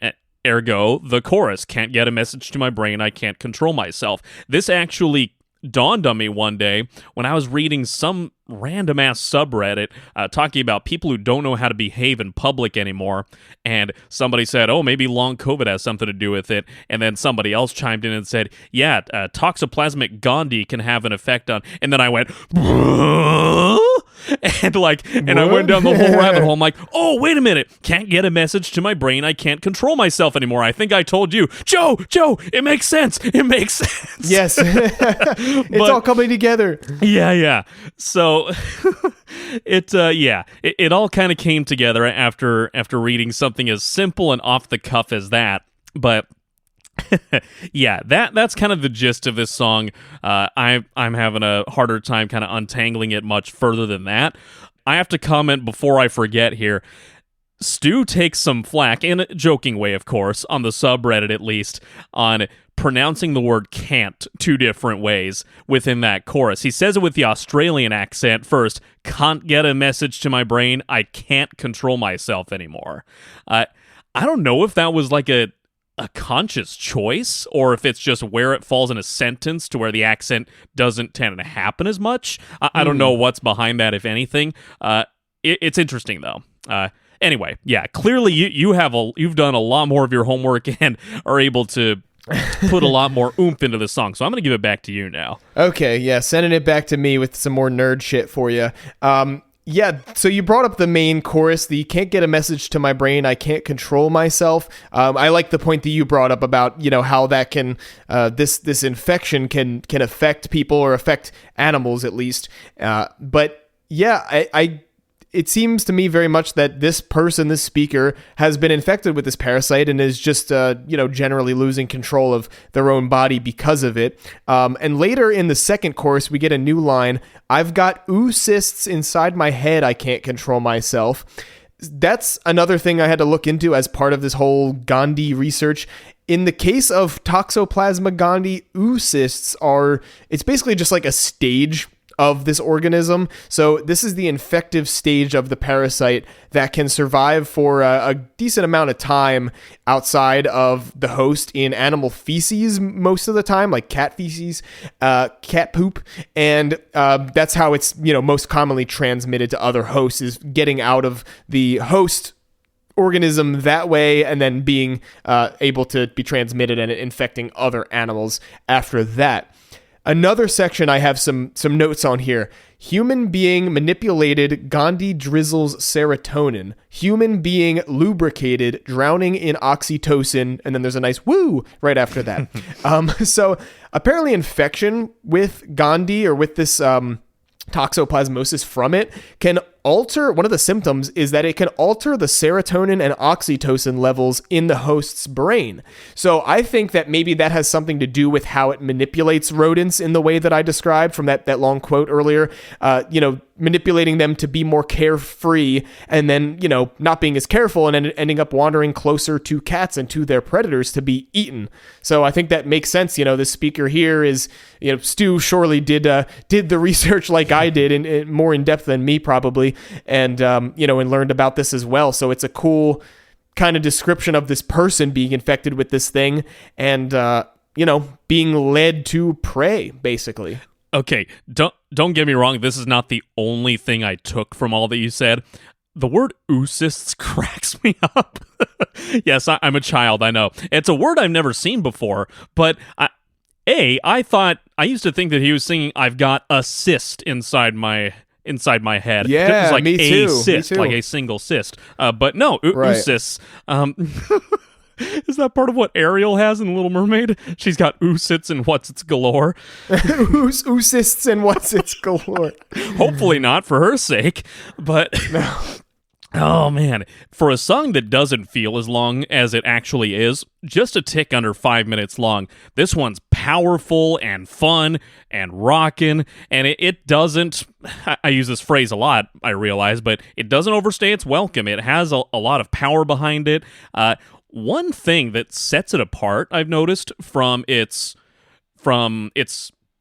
Ergo, the chorus, can't get a message to my brain, I can't control myself. This actually dawned on me one day when I was reading some random-ass subreddit talking about people who don't know how to behave in public anymore, and somebody said, oh, maybe long COVID has something to do with it, and then somebody else chimed in and said, yeah, toxoplasmic Gandhi can have an effect on, and then I went, and I went down the whole rabbit hole. I'm like, oh, wait a minute, can't get a message to my brain, I can't control myself anymore. I think I told you, Joe, it makes sense. Yes. It's all coming together. Yeah. So it all kind of came together after reading something as simple and off the cuff as that. But yeah, that's kind of the gist of this song. I'm having a harder time kind of untangling it much further than that. I have to comment before I forget here. Stu takes some flack, in a joking way, of course, on the subreddit at least, on pronouncing the word can't two different ways within that chorus. He says it with the Australian accent first, can't get a message to my brain, I can't control myself anymore. I don't know if that was like a conscious choice, or if it's just where it falls in a sentence to where the accent doesn't tend to happen as much. I don't know what's behind that, if anything. It's interesting, though. Anyway, yeah, clearly you've done a lot more of your homework and are able to put a lot more oomph into the song. So I'm going to give it back to you now. Okay, yeah, sending it back to me with some more nerd shit for you. Yeah, so you brought up the main chorus, the can't get a message to my brain, I can't control myself. I like the point that you brought up about, how that can, this infection can affect people or affect animals at least. But yeah, it seems to me very much that this speaker, has been infected with this parasite and is just, generally losing control of their own body because of it. And later in the second chorus, we get a new line, I've got cysts inside my head, I can't control myself. That's another thing I had to look into as part of this whole Gandhi research. In the case of Toxoplasma Gandhi, cysts it's basically just like a stage of this organism. So this is the infective stage of the parasite that can survive for a decent amount of time outside of the host in animal feces most of the time, like cat feces, cat poop. And that's how it's, most commonly transmitted to other hosts, is getting out of the host organism that way and then being able to be transmitted and infecting other animals after that. Another section I have some notes on here. Human being manipulated, Gandhi drizzles serotonin. Human being lubricated, drowning in oxytocin. And then there's a nice woo right after that. So apparently infection with Gandhi or with this toxoplasmosis from it can one of the symptoms is that it can alter the serotonin and oxytocin levels in the host's brain. So I think that maybe that has something to do with how it manipulates rodents in the way that I described from that long quote earlier, manipulating them to be more carefree and then, not being as careful and ending up wandering closer to cats and to their predators to be eaten. So I think that makes sense. The speaker here is, Stu surely did the research like I did and more in depth than me probably. And, and learned about this as well. So it's a cool kind of description of this person being infected with this thing and, being led to prey basically. Okay, don't get me wrong, this is not the only thing I took from all that you said. The word oocysts cracks me up. Yes, I'm a child, I know. It's a word I've never seen before, but I used to think that he was singing I've got a cyst inside my head. Yeah, it was like me too. cyst, like a single cyst. But no, oocysts. Is that part of what Ariel has in The Little Mermaid? She's got oocysts and what's-its galore. Oocysts and what's-its galore. Hopefully not, for her sake. But, oh man, for a song that doesn't feel as long as it actually is, just a tick under 5 minutes long, this one's powerful and fun and rockin', and it doesn't, I use this phrase a lot, I realize, but it doesn't overstay its welcome. It has a lot of power behind it. One thing that sets it apart, I've noticed, from its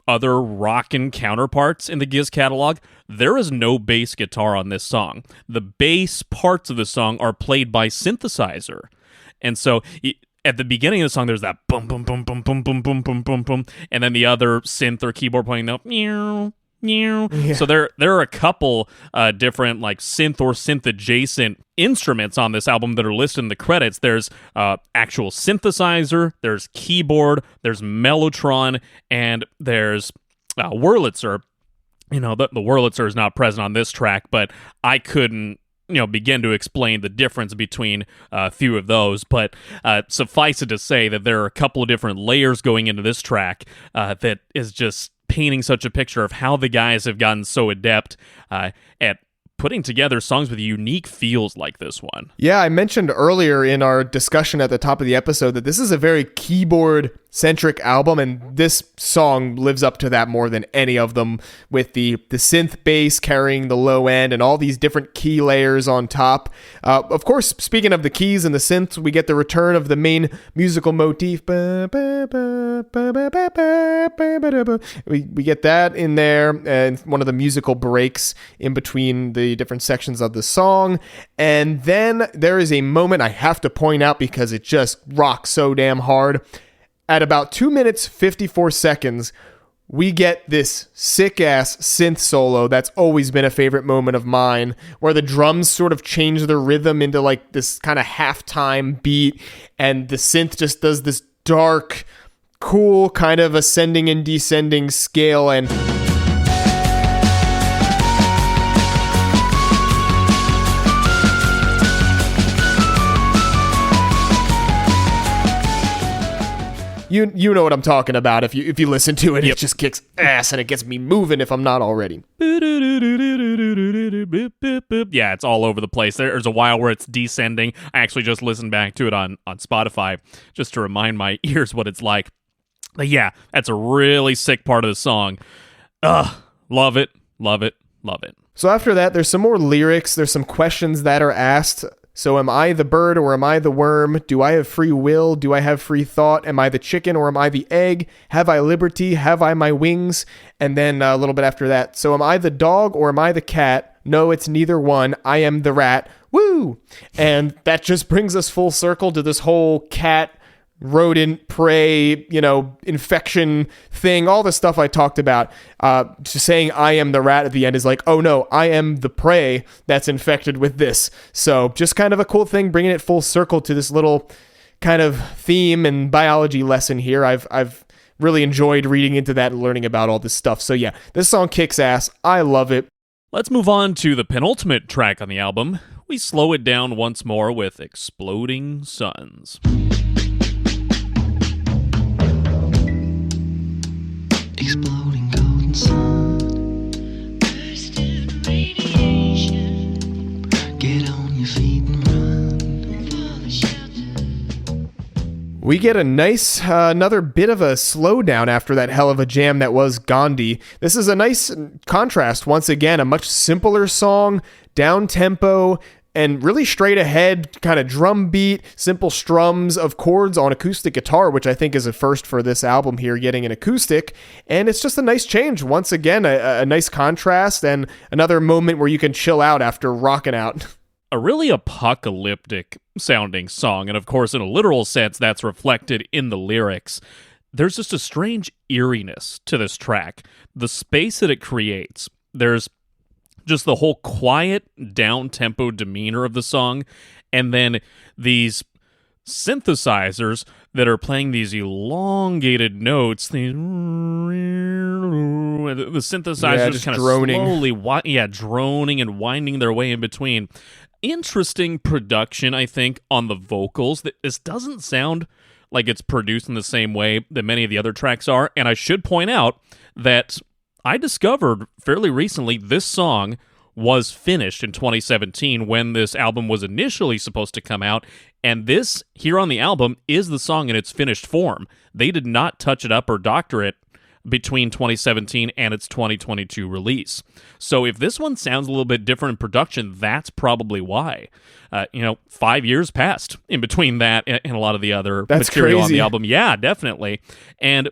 other rockin' counterparts in the Giz catalog, there is no bass guitar on this song. The bass parts of the song are played by synthesizer. And so at the beginning of the song, there's that boom, boom, boom, boom, boom, boom, boom, boom, boom, boom, and then the other synth or keyboard playing the meow. Yeah. So there are a couple different like synth or synth adjacent instruments on this album that are listed in the credits. There's actual synthesizer, there's keyboard, there's mellotron, and there's Wurlitzer. The Wurlitzer is not present on this track, but I couldn't begin to explain the difference between a few of those, but suffice it to say that there are a couple of different layers going into this track that is just painting such a picture of how the guys have gotten so adept at putting together songs with unique feels like this one. Yeah, I mentioned earlier in our discussion at the top of the episode that this is a very keyboard-centric album, and this song lives up to that more than any of them, with the synth bass carrying the low end and all these different key layers on top. Of course, speaking of the keys and the synths, we get the return of the main musical motif. We get that in there, and one of the musical breaks in between the different sections of the song. And then there is a moment I have to point out because it just rocks so damn hard. At about 2 minutes 54 seconds, we get this sick-ass synth solo that's always been a favorite moment of mine, where the drums sort of change their rhythm into like this kind of halftime beat, and the synth just does this dark, cool kind of ascending and descending scale, and You know what I'm talking about. If you listen to it, It just kicks ass and it gets me moving if I'm not already. Yeah, it's all over the place. There's a while where it's descending. I actually just listened back to it on Spotify just to remind my ears what it's like. But yeah, that's a really sick part of the song. Love it, love it, love it. So after that, there's some more lyrics. There's some questions that are asked. So am I the bird or am I the worm? Do I have free will? Do I have free thought? Am I the chicken or am I the egg? Have I liberty? Have I my wings? And then a little bit after that, so am I the dog or am I the cat? No, it's neither one. I am the rat. Woo! And that just brings us full circle to this whole cat, rodent, prey, infection thing, all the stuff I talked about. Just saying I am the rat at the end is like, oh no, I am the prey that's infected with this. So just kind of a cool thing, bringing it full circle to this little kind of theme and biology lesson here. I've really enjoyed reading into that and learning about all this stuff. So yeah, this song kicks ass. I love it. Let's move on to the penultimate track on the album. We slow it down once more with Exploding Suns. Exploding golden sun, bursting radiation. We get a nice, another bit of a slowdown after that hell of a jam that was Gandhi. This is a nice contrast. Once again, a much simpler song, down-tempo, and really straight ahead, kind of drum beat, simple strums of chords on acoustic guitar, which I think is a first for this album here, getting an acoustic. And it's just a nice change. Once again, a nice contrast and another moment where you can chill out after rocking out. A really apocalyptic sounding song, and of course, in a literal sense, that's reflected in the lyrics. There's just a strange eeriness to this track. The space that it creates, there's just the whole quiet, down-tempo demeanor of the song, and then these synthesizers that are playing these elongated notes. The synthesizers just kind of droning. slowly, droning and winding their way in between. Interesting production, I think, on the vocals. This doesn't sound like it's produced in the same way that many of the other tracks are, and I should point out that I discovered fairly recently this song was finished in 2017 when this album was initially supposed to come out, and this here on the album is the song in its finished form. They did not touch it up or doctor it between 2017 and its 2022 release. So if this one sounds a little bit different in production, that's probably why. 5 years passed in between that and a lot of the other material on the album. Yeah, definitely. And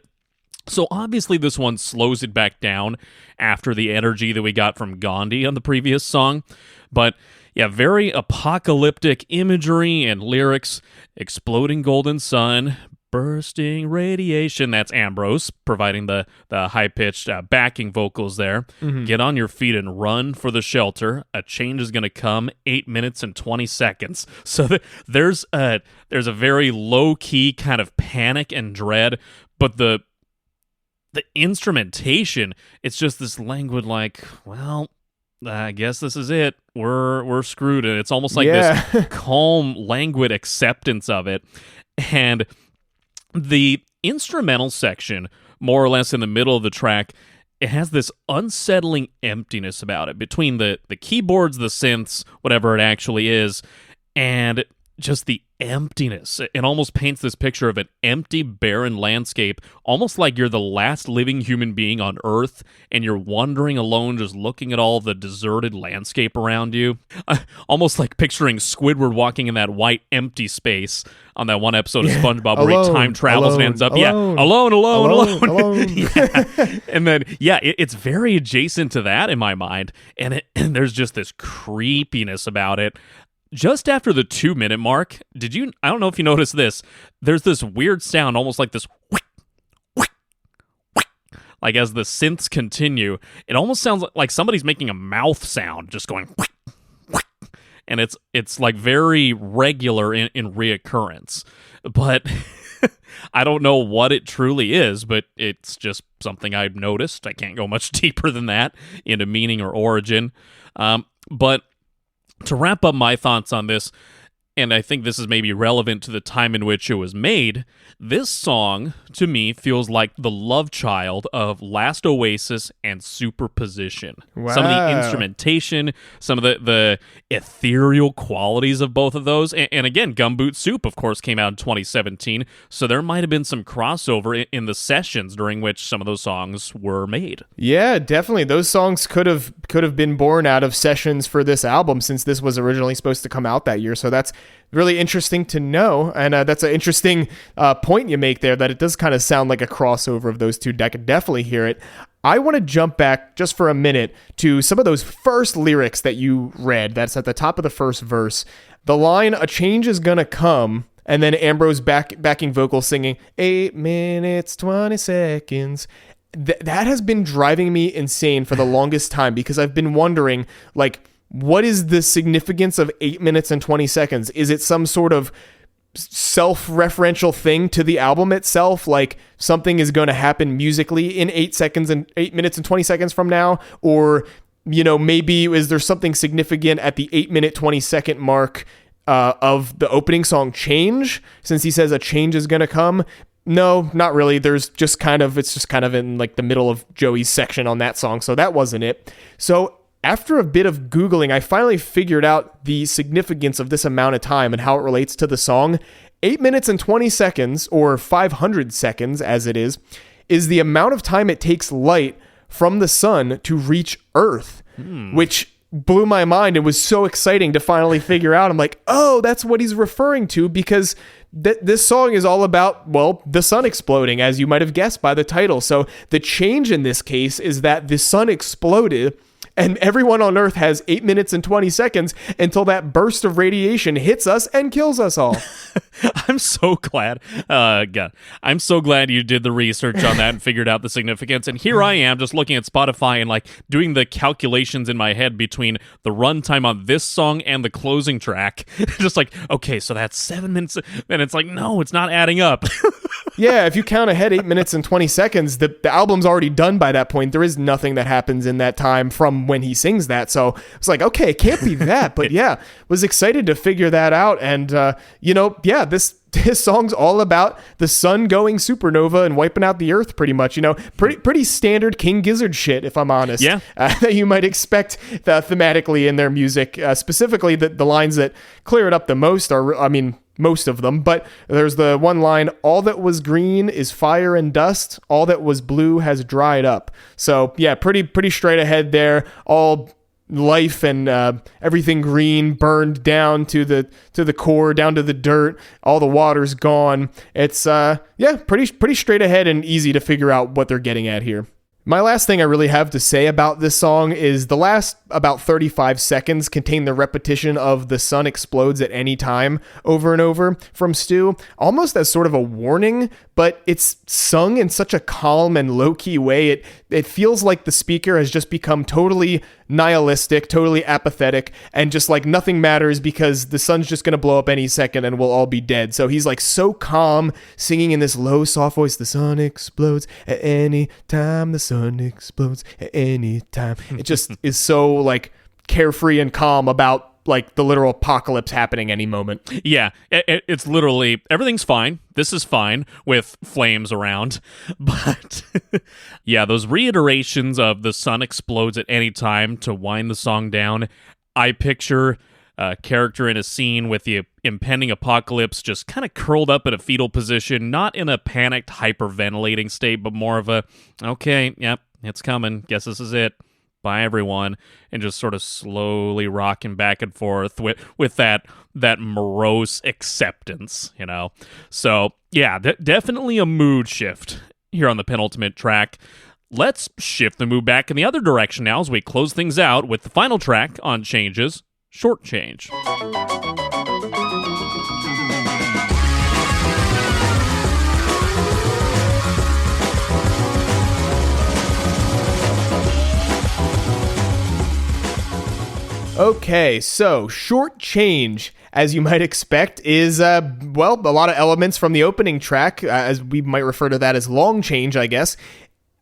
so obviously this one slows it back down after the energy that we got from Gandhi on the previous song. But yeah, very apocalyptic imagery and lyrics, exploding golden sun, bursting radiation. That's Ambrose providing the high-pitched backing vocals there. Mm-hmm. Get on your feet and run for the shelter. A change is going to come. 8 minutes and 20 seconds. So there's a very low-key kind of panic and dread, but the instrumentation, it's just this languid like, well, I guess this is it. We're screwed. And it's almost like this calm, languid acceptance of it. And the instrumental section, more or less in the middle of the track, it has this unsettling emptiness about it between the keyboards, the synths, whatever it actually is, and just the emptiness. It almost paints this picture of an empty, barren landscape, almost like you're the last living human being on Earth, and you're wandering alone, just looking at all the deserted landscape around you. Almost like picturing Squidward walking in that white, empty space on that one episode of SpongeBob where he time travels and ends up, alone. Yeah. And then, it's very adjacent to that in my mind, and there's just this creepiness about it. Just after the 2-minute mark, I don't know if you noticed this, there's this weird sound, almost like this whick, whick, whick. Like as the synths continue, it almost sounds like somebody's making a mouth sound, just going whick, whick. And it's like very regular in reoccurrence. But I don't know what it truly is, but it's just something I've noticed. I can't go much deeper than that into meaning or origin. But to wrap up my thoughts on this, and I think this is maybe relevant to the time in which it was made, this song, to me, feels like the love child of Last Oasis and Superposition. Wow. Some of the instrumentation, some of the ethereal qualities of both of those, and again, Gumboot Soup, of course, came out in 2017, so there might have been some crossover in the sessions during which some of those songs were made. Yeah, definitely. Those songs could have been born out of sessions for this album, since this was originally supposed to come out that year, so that's really interesting to know, and that's an interesting point you make there, that it does kind of sound like a crossover of those two. I could definitely hear it. I want to jump back just for a minute to some of those first lyrics that you read. That's at the top of the first verse. The line, "A change is gonna come," and then Ambrose backing vocal singing, 8 minutes, 20 seconds. That has been driving me insane for the longest time, because I've been wondering, like, what is the significance of 8 minutes and 20 seconds? Is it some sort of self-referential thing to the album itself? Like something is going to happen musically in 8 minutes and 20 seconds from now? Or, maybe is there something significant at the 8-minute, 20-second mark of the opening song Change? Since he says a change is going to come. No, not really. It's just kind of in like the middle of Joey's section on that song. So that wasn't it. So after a bit of Googling, I finally figured out the significance of this amount of time and how it relates to the song. 8 minutes and 20 seconds, or 500 seconds as it is the amount of time it takes light from the sun to reach Earth, which blew my mind. It was so exciting to finally figure out. I'm like, oh, that's what he's referring to, because this song is all about, well, the sun exploding, as you might have guessed by the title. So the change in this case is that the sun exploded, and everyone on Earth has 8 minutes and 20 seconds until that burst of radiation hits us and kills us all. I'm so glad. God, I'm so glad you did the research on that and figured out the significance. And here I am just looking at Spotify and like doing the calculations in my head between the runtime on this song and the closing track. Just like, okay, so that's 7 minutes. And it's like, no, it's not adding up. Yeah, if you count ahead 8 minutes and 20 seconds, the album's already done by that point. There is nothing that happens in that time from when he sings that. So it's like, okay, it can't be that. But yeah, was excited to figure that out. And, this song's all about the sun going supernova and wiping out the Earth pretty much. Pretty standard King Gizzard shit, if I'm honest. Yeah. That you might expect thematically in their music. Specifically, the lines that clear it up the most are, most of them, but there's the one line, all that was green is fire and dust, all that was blue has dried up. So yeah, pretty straight ahead there. All life and everything green burned down to the core, down to the dirt. All the water's gone. It's pretty straight ahead and easy to figure out what they're getting at here. My last thing I really have to say about this song is the last about 35 seconds contain the repetition of the sun explodes at any time over and over from Stu, almost as sort of a warning, but it's sung in such a calm and low-key way. It feels like the speaker has just become totally nihilistic, totally apathetic, and just like nothing matters because the sun's just going to blow up any second and we'll all be dead. So he's like so calm, singing in this low, soft voice, the sun explodes at any time, the sun explodes at any time. It just is so like carefree and calm about like the literal apocalypse happening any moment. Yeah, it's literally, everything's fine. This is fine with flames around. But yeah, those reiterations of the sun explodes at any time to wind the song down. I picture a character in a scene with the impending apocalypse just kind of curled up in a fetal position, not in a panicked, hyperventilating state, but more of a, okay, yep, it's coming. Guess this is it. Bye, everyone, and just sort of slowly rocking back and forth with that morose acceptance, So, yeah, definitely a mood shift here on the penultimate track. Let's shift the mood back in the other direction now as we close things out with the final track on Changes, Short Change. Okay, so Short Change, as you might expect, is, a lot of elements from the opening track, as we might refer to that as Long Change, I guess,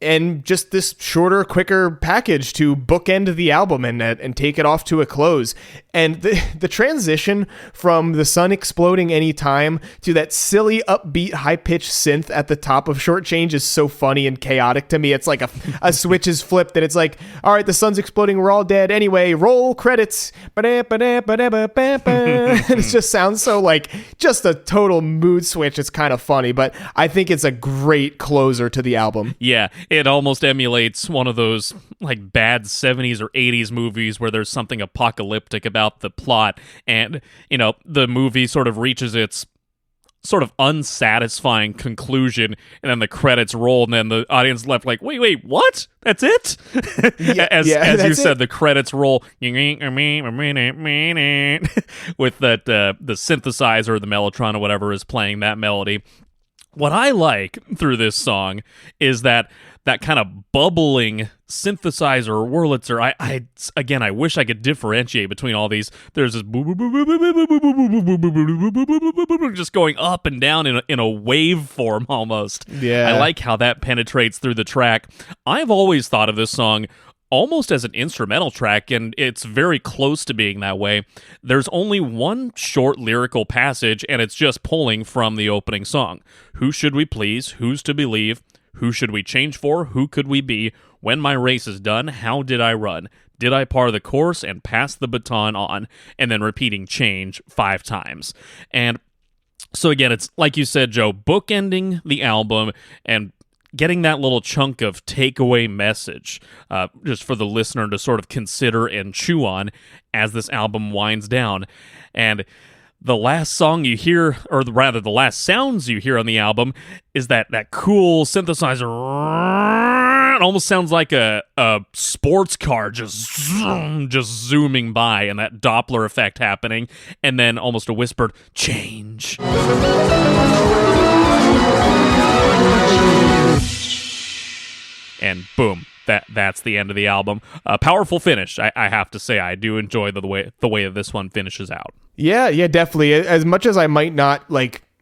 and just this shorter, quicker package to bookend the album and take it off to a close. And the transition from the sun exploding anytime to that silly, upbeat, high-pitched synth at the top of Short Change is so funny and chaotic to me. It's like a switch is flipped, and it's like, all right, the sun's exploding, we're all dead. Anyway, roll credits. And it just sounds so like just a total mood switch. It's kind of funny, but I think it's a great closer to the album. Yeah, it almost emulates one of those like bad 70s or 80s movies where there's something apocalyptic about the plot, and the movie sort of reaches its sort of unsatisfying conclusion, and then the credits roll, and then the audience left like, wait, what? That's it? As you said, the credits roll with that the synthesizer or the mellotron or whatever is playing that melody. What I like through this song is that kind of bubbling synthesizer or Wurlitzer. I wish I could differentiate between all these. There's this just going up and down in a wave form almost. Yeah. I like how that penetrates through the track. I've always thought of this song almost as an instrumental track, and it's very close to being that way. There's only one short lyrical passage, and it's just pulling from the opening song. Who should we please? Who's to believe? Who should we change for? Who could we be? When my race is done, how did I run? Did I par the course and pass the baton on? And then repeating change 5 times. And so again, it's like you said, Joe, bookending the album and getting that little chunk of takeaway message just for the listener to sort of consider and chew on as this album winds down. And the last song you hear, or rather the last sounds you hear on the album, is that cool synthesizer. It almost sounds like a sports car just zooming by, and that Doppler effect happening, and then almost a whispered change. And boom, that's the end of the album. A powerful finish, I have to say. I do enjoy the way this one finishes out. Yeah, definitely. As much as I might not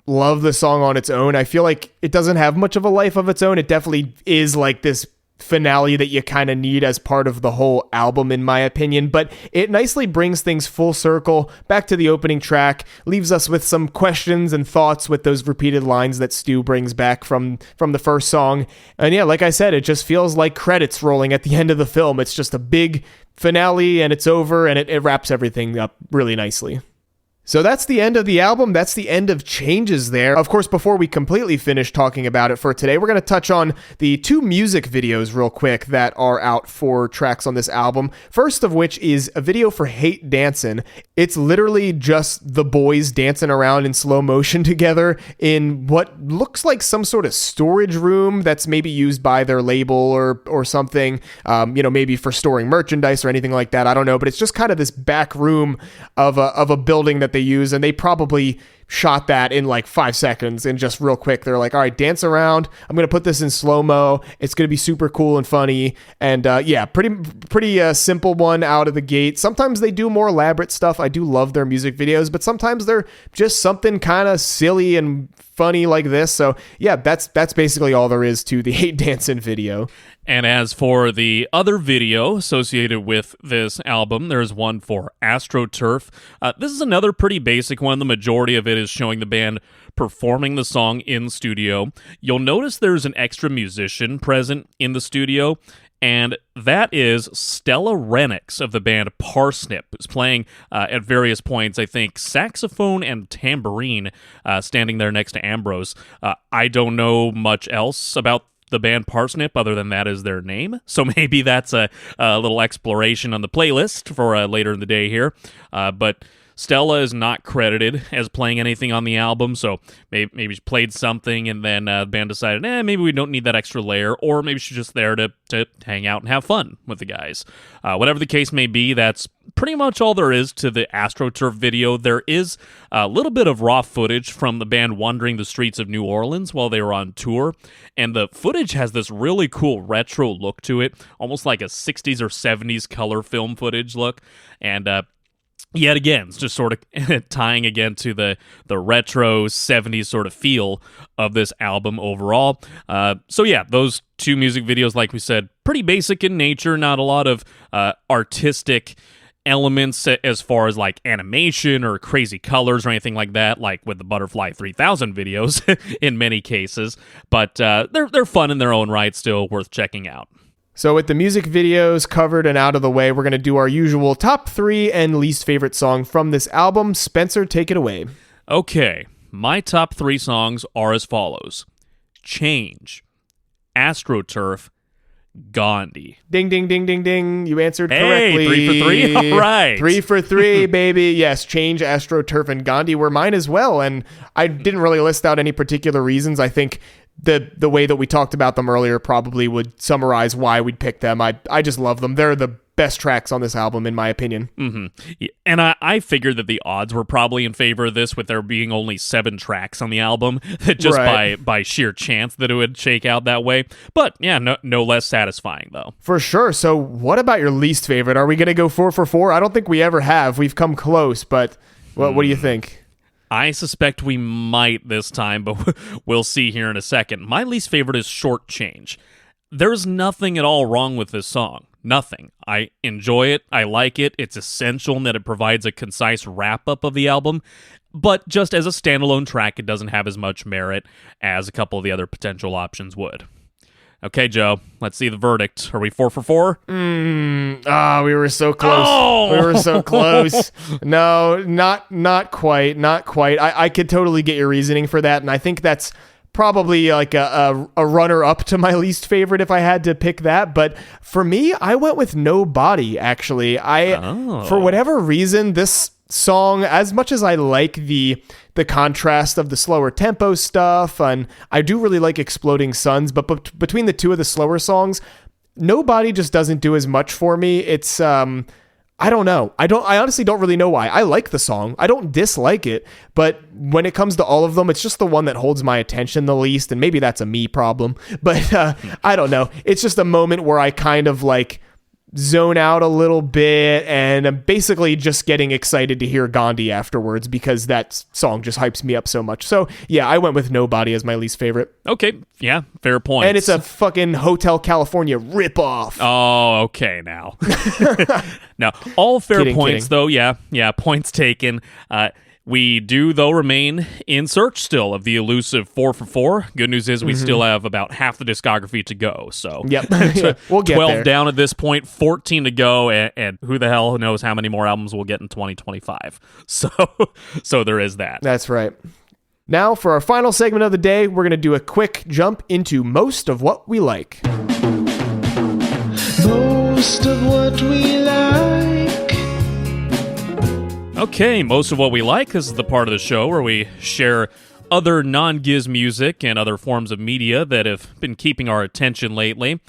love the song on its own, I feel like it doesn't have much of a life of its own. It definitely is like this finale that you kind of need as part of the whole album, in my opinion, but it nicely brings things full circle back to the opening track, leaves us with some questions and thoughts with those repeated lines that Stu brings back from the first song. And yeah, like I said, it just feels like credits rolling at the end of the film. It's just a big finale and it's over, and it wraps everything up really nicely. So that's the end of the album. That's the end of Changes there. Of course, before we completely finish talking about it for today, we're going to touch on the 2 music videos real quick that are out for tracks on this album. First of which is a video for Hate Dancin'. It's literally just the boys dancing around in slow motion together in what looks like some sort of storage room that's maybe used by their label or something, maybe for storing merchandise or anything like that. I don't know, but it's just kind of this back room of a building that they use, and they probably shot that in 5 seconds, and just real quick they're like, all right, dance around, I'm gonna put this in slow-mo, it's gonna be super cool and funny. And pretty simple one out of the gate. Sometimes they do more elaborate stuff. I do love their music videos, but sometimes they're just something kind of silly and funny like this. So yeah, that's basically all there is to the Hate Dancin' video. And as for the other video associated with this album, there's one for AstroTurf. This is another pretty basic one. The majority of it is showing the band performing the song in studio. You'll notice there's an extra musician present in the studio, and that is Stella Renix of the band Parsnip, who's playing at various points, I think, saxophone and tambourine, standing there next to Ambrose. I don't know much else about the band Parsnip other than that is their name, so maybe that's a little exploration on the playlist for later in the day here. But Stella is not credited as playing anything on the album, so maybe she played something and then the band decided, maybe we don't need that extra layer, or maybe she's just there to hang out and have fun with the guys. Whatever the case may be, that's pretty much all there is to the AstroTurf video. There is a little bit of raw footage from the band wandering the streets of New Orleans while they were on tour, and the footage has this really cool retro look to it, almost like a 60s or 70s color film footage look, and yet again, it's just sort of tying again to the retro 70s sort of feel of this album overall. So yeah, those 2 music videos, like we said, pretty basic in nature, not a lot of artistic elements as far as animation or crazy colors or anything like that, like with the Butterfly 3000 videos in many cases, but they're fun in their own right, still worth checking out. So with the music videos covered and out of the way, we're going to do our usual top 3 and least favorite song from this album. Spencer, take it away. Okay, my top 3 songs are as follows: Change, AstroTurf, Gandhi. Ding, ding, ding, ding, ding. You answered correctly. 3 for 3. All right. 3 for 3, baby. Yes, Change, AstroTurf, and Gandhi were mine as well. And I didn't really list out any particular reasons. I think the way that we talked about them earlier probably would summarize why we'd pick them. I just love them. They're the best tracks on this album, in my opinion. Mm-hmm. Yeah, and I figured that the odds were probably in favor of this, with there being only 7 tracks on the album, just right. by sheer chance that it would shake out that way. But yeah, no less satisfying, though. For sure. So what about your least favorite? Are we going to go 4 for 4? I don't think we ever have. We've come close, but what do you think? I suspect we might this time, but we'll see here in a second. My least favorite is Short Change. There's nothing at all wrong with this song. Nothing. I enjoy it. I like it. It's essential in that it provides a concise wrap-up of the album, but just as a standalone track, it doesn't have as much merit as a couple of the other potential options would. Okay, Joe, let's see the verdict. Are we 4 for 4? We were so close. Oh! We were so close. No, not quite. I could totally get your reasoning for that, and I think that's probably like a runner-up to my least favorite if I had to pick that. But for me, I went with Nobody, actually. For whatever reason, this song, as much as I like the contrast of the slower tempo stuff, and I do really like Exploding Suns, but between the two of the slower songs, Nobody just doesn't do as much for me. It's I don't know. I honestly don't really know why. I like the song. I don't dislike it, but when it comes to all of them, it's just the one that holds my attention the least, and maybe that's a me problem, but I don't know. It's just a moment where I kind of like zone out a little bit, and I'm basically just getting excited to hear Gandhi afterwards because that song just hypes me up so much. So yeah, I went with Nobody as my least favorite. Okay, yeah, fair point. And it's a fucking Hotel California ripoff. Oh, okay, now. No, all fair points, though. Yeah, points taken. We do, though, remain in search still of the elusive 4 for 4. Good news is we still have about half the discography to go. So yep. We'll get 12 there. down at this point, 14 to go, and who the hell knows how many more albums we'll get in 2025. So there is that. That's right. Now, for our final segment of the day, we're going to do a quick jump into most of what we like. Most of what we like. Okay, most of what we like. This is the part of the show where we share other non-Giz music and other forms of media that have been keeping our attention lately.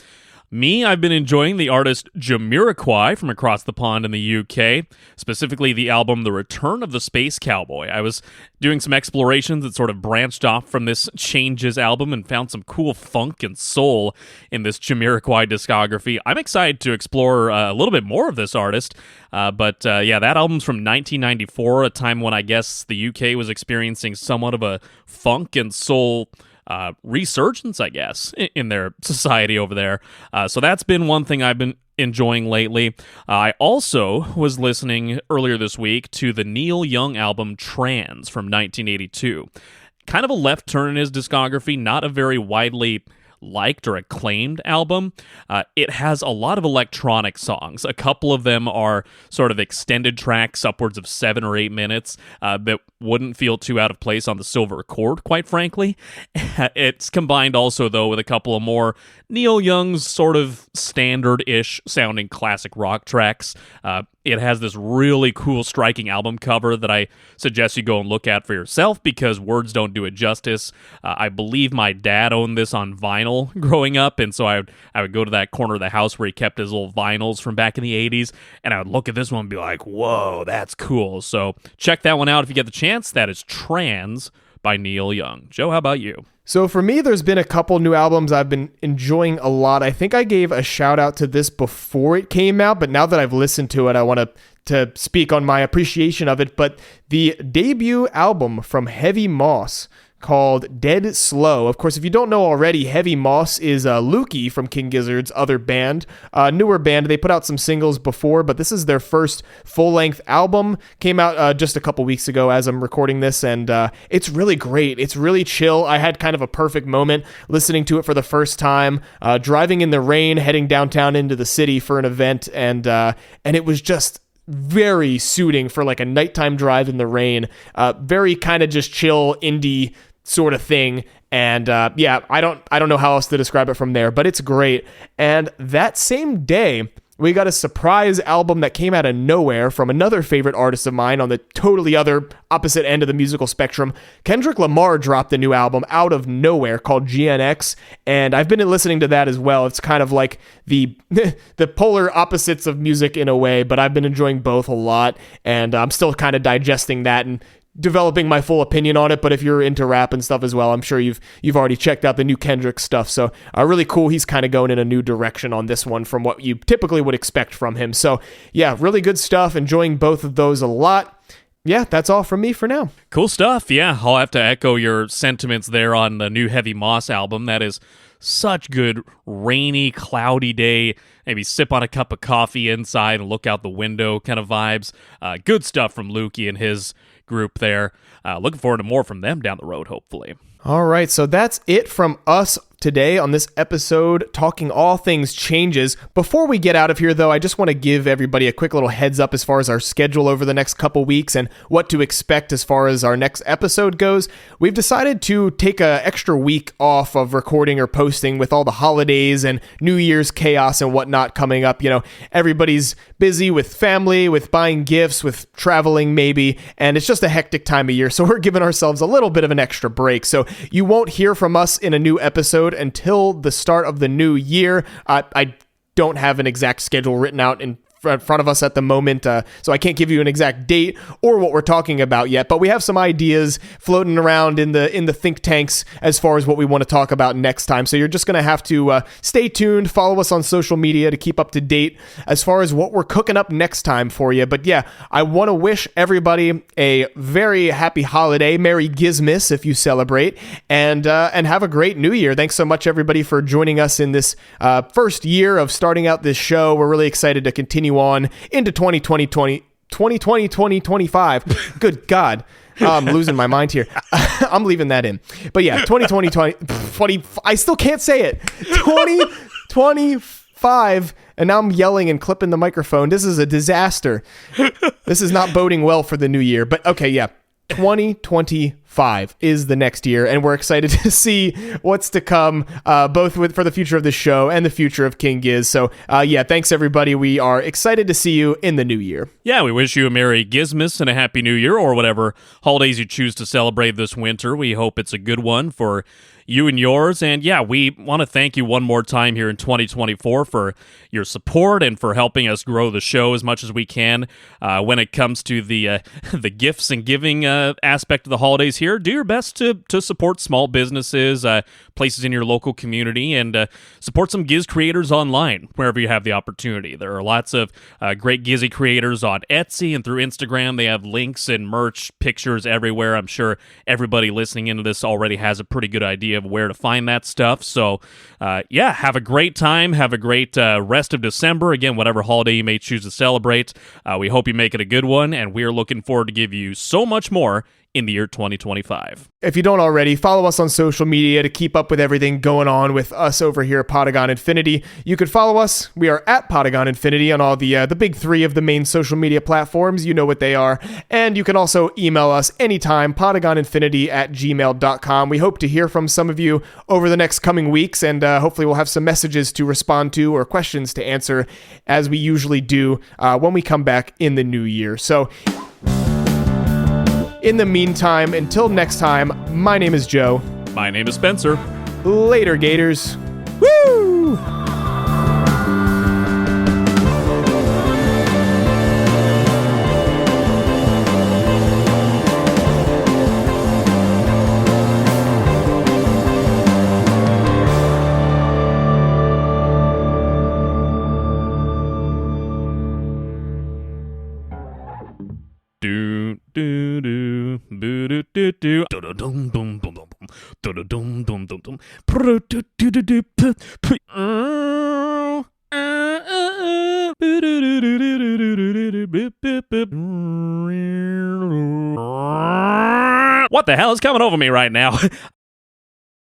Me, I've been enjoying the artist Jamiroquai from across the pond in the UK, specifically the album The Return of the Space Cowboy. I was doing some explorations that sort of branched off from this Changes album and found some cool funk and soul in this Jamiroquai discography. I'm excited to explore a little bit more of this artist, but that album's from 1994, a time when I guess the UK was experiencing somewhat of a funk and soul resurgence, I guess, in their society over there. So that's been one thing I've been enjoying lately. I also was listening earlier this week to the Neil Young album Trans from 1982. Kind of a left turn in his discography, not a very widely liked or acclaimed album. It has a lot of electronic songs. A couple of them are sort of extended tracks, upwards of 7 or 8 minutes, that wouldn't feel too out of place on the silver cord, quite frankly. It's combined also, though, with a couple of more Neil Young's sort of standard-ish sounding classic rock tracks. It has this really cool, striking album cover that I suggest you go and look at for yourself because words don't do it justice. I believe my dad owned this on vinyl growing up, and so I would go to that corner of the house where he kept his little vinyls from back in the 80s, and I would look at this one and be like, whoa, that's cool. So check that one out if you get the chance. That is Trans by Neil Young. Joe, how about you? So for me, there's been a couple new albums I've been enjoying a lot. I think I gave a shout out to this before it came out, but now that I've listened to it, I want to speak on my appreciation of it. But the debut album from Heavy Moss called Dead Slow. Of course, if you don't know already, Heavy Moss is Lukey from King Gizzard's other band, newer band. They put out some singles before, but this is their first full-length album. Came out just a couple weeks ago as I'm recording this, and it's really great. It's really chill. I had kind of a perfect moment listening to it for the first time, driving in the rain, heading downtown into the city for an event, and it was just very suiting for like a nighttime drive in the rain. Very kind of just chill indie sort of thing. And I don't know how else to describe it from there, but it's great. And that same day, we got a surprise album that came out of nowhere from another favorite artist of mine on the totally other opposite end of the musical spectrum. Kendrick Lamar dropped a new album out of nowhere called GNX, and I've been listening to that as well. It's kind of like the polar opposites of music in a way, but I've been enjoying both a lot, and I'm still kind of digesting that and developing my full opinion on it. But if you're into rap and stuff as well, I'm sure you've already checked out the new Kendrick stuff. So really cool. He's kind of going in a new direction on this one from what you typically would expect from him. So yeah, really good stuff. Enjoying both of those a lot. Yeah, that's all from me for now. Cool stuff. Yeah, I'll have to echo your sentiments there on the new Heavy Moss album. That is such good rainy, cloudy day. Maybe sip on a cup of coffee inside and look out the window kind of vibes. Good stuff from Lukey and his group there. Looking forward to more from them down the road, hopefully. All right, so that's it from us today on this episode talking all things changes. Before we get out of here, though, I just want to give everybody a quick little heads up as far as our schedule over the next couple weeks and what to expect as far as our next episode goes. We've decided to take an extra week off of recording or posting with all the holidays and New Year's chaos and whatnot coming up. You know, everybody's busy with family, with buying gifts, with traveling maybe, and it's just a hectic time of year, so we're giving ourselves a little bit of an extra break. So you won't hear from us in a new episode until the start of the new year. I don't have an exact schedule written out in front of us at the moment, so I can't give you an exact date or what we're talking about yet, but we have some ideas floating around in the think tanks as far as what we want to talk about next time. So you're just going to have to stay tuned, follow us on social media to keep up to date as far as what we're cooking up next time for you. But yeah, I want to wish everybody a very happy holiday, Merry Gizmas if you celebrate, and have a great new year. Thanks so much, everybody, for joining us in this first year of starting out this show. We're really excited to continue on into 2025. Good God. I'm losing my mind here. I'm leaving that in. But yeah, 2020, I still can't say it. 2025. And now I'm yelling and clipping the microphone. This is a disaster. This is not boding well for the new year. But okay, yeah. 2025 is the next year, and we're excited to see what's to come, both for the future of the show and the future of King Giz. So, yeah, thanks everybody. We are excited to see you in the new year. Yeah, we wish you a Merry Gizmas and a Happy New Year, or whatever holidays you choose to celebrate this winter. We hope it's a good one for you and yours. And yeah, we want to thank you one more time here in 2024 for your support and for helping us grow the show as much as we can. When it comes to the gifts and giving aspect of the holidays here, do your best to support small businesses, places in your local community, and support some Giz creators online wherever you have the opportunity. There are lots of great Gizzy creators on Etsy and through Instagram. They have links and merch, pictures everywhere. I'm sure everybody listening into this already has a pretty good idea of where to find that stuff. So, yeah, have a great time. Have a great rest of December. Again, whatever holiday you may choose to celebrate. We hope you make it a good one, and we are looking forward to give you so much more in the year 2025. If you don't already, follow us on social media to keep up with everything going on with us over here at Podagon Infinity. You could follow us. We are at Podagon Infinity on all the big three of the main social media platforms. You know what they are. And you can also email us anytime, podagoninfinity@gmail.com. We hope to hear from some of you over the next coming weeks, and hopefully we'll have some messages to respond to or questions to answer as we usually do when we come back in the new year. So, in the meantime, until next time, my name is Joe. My name is Spencer. Later, Gators. Woo! Do do do boo do do do do dum dum dum dum do dum dum dum dum pro do do do do What the hell is coming over me right now?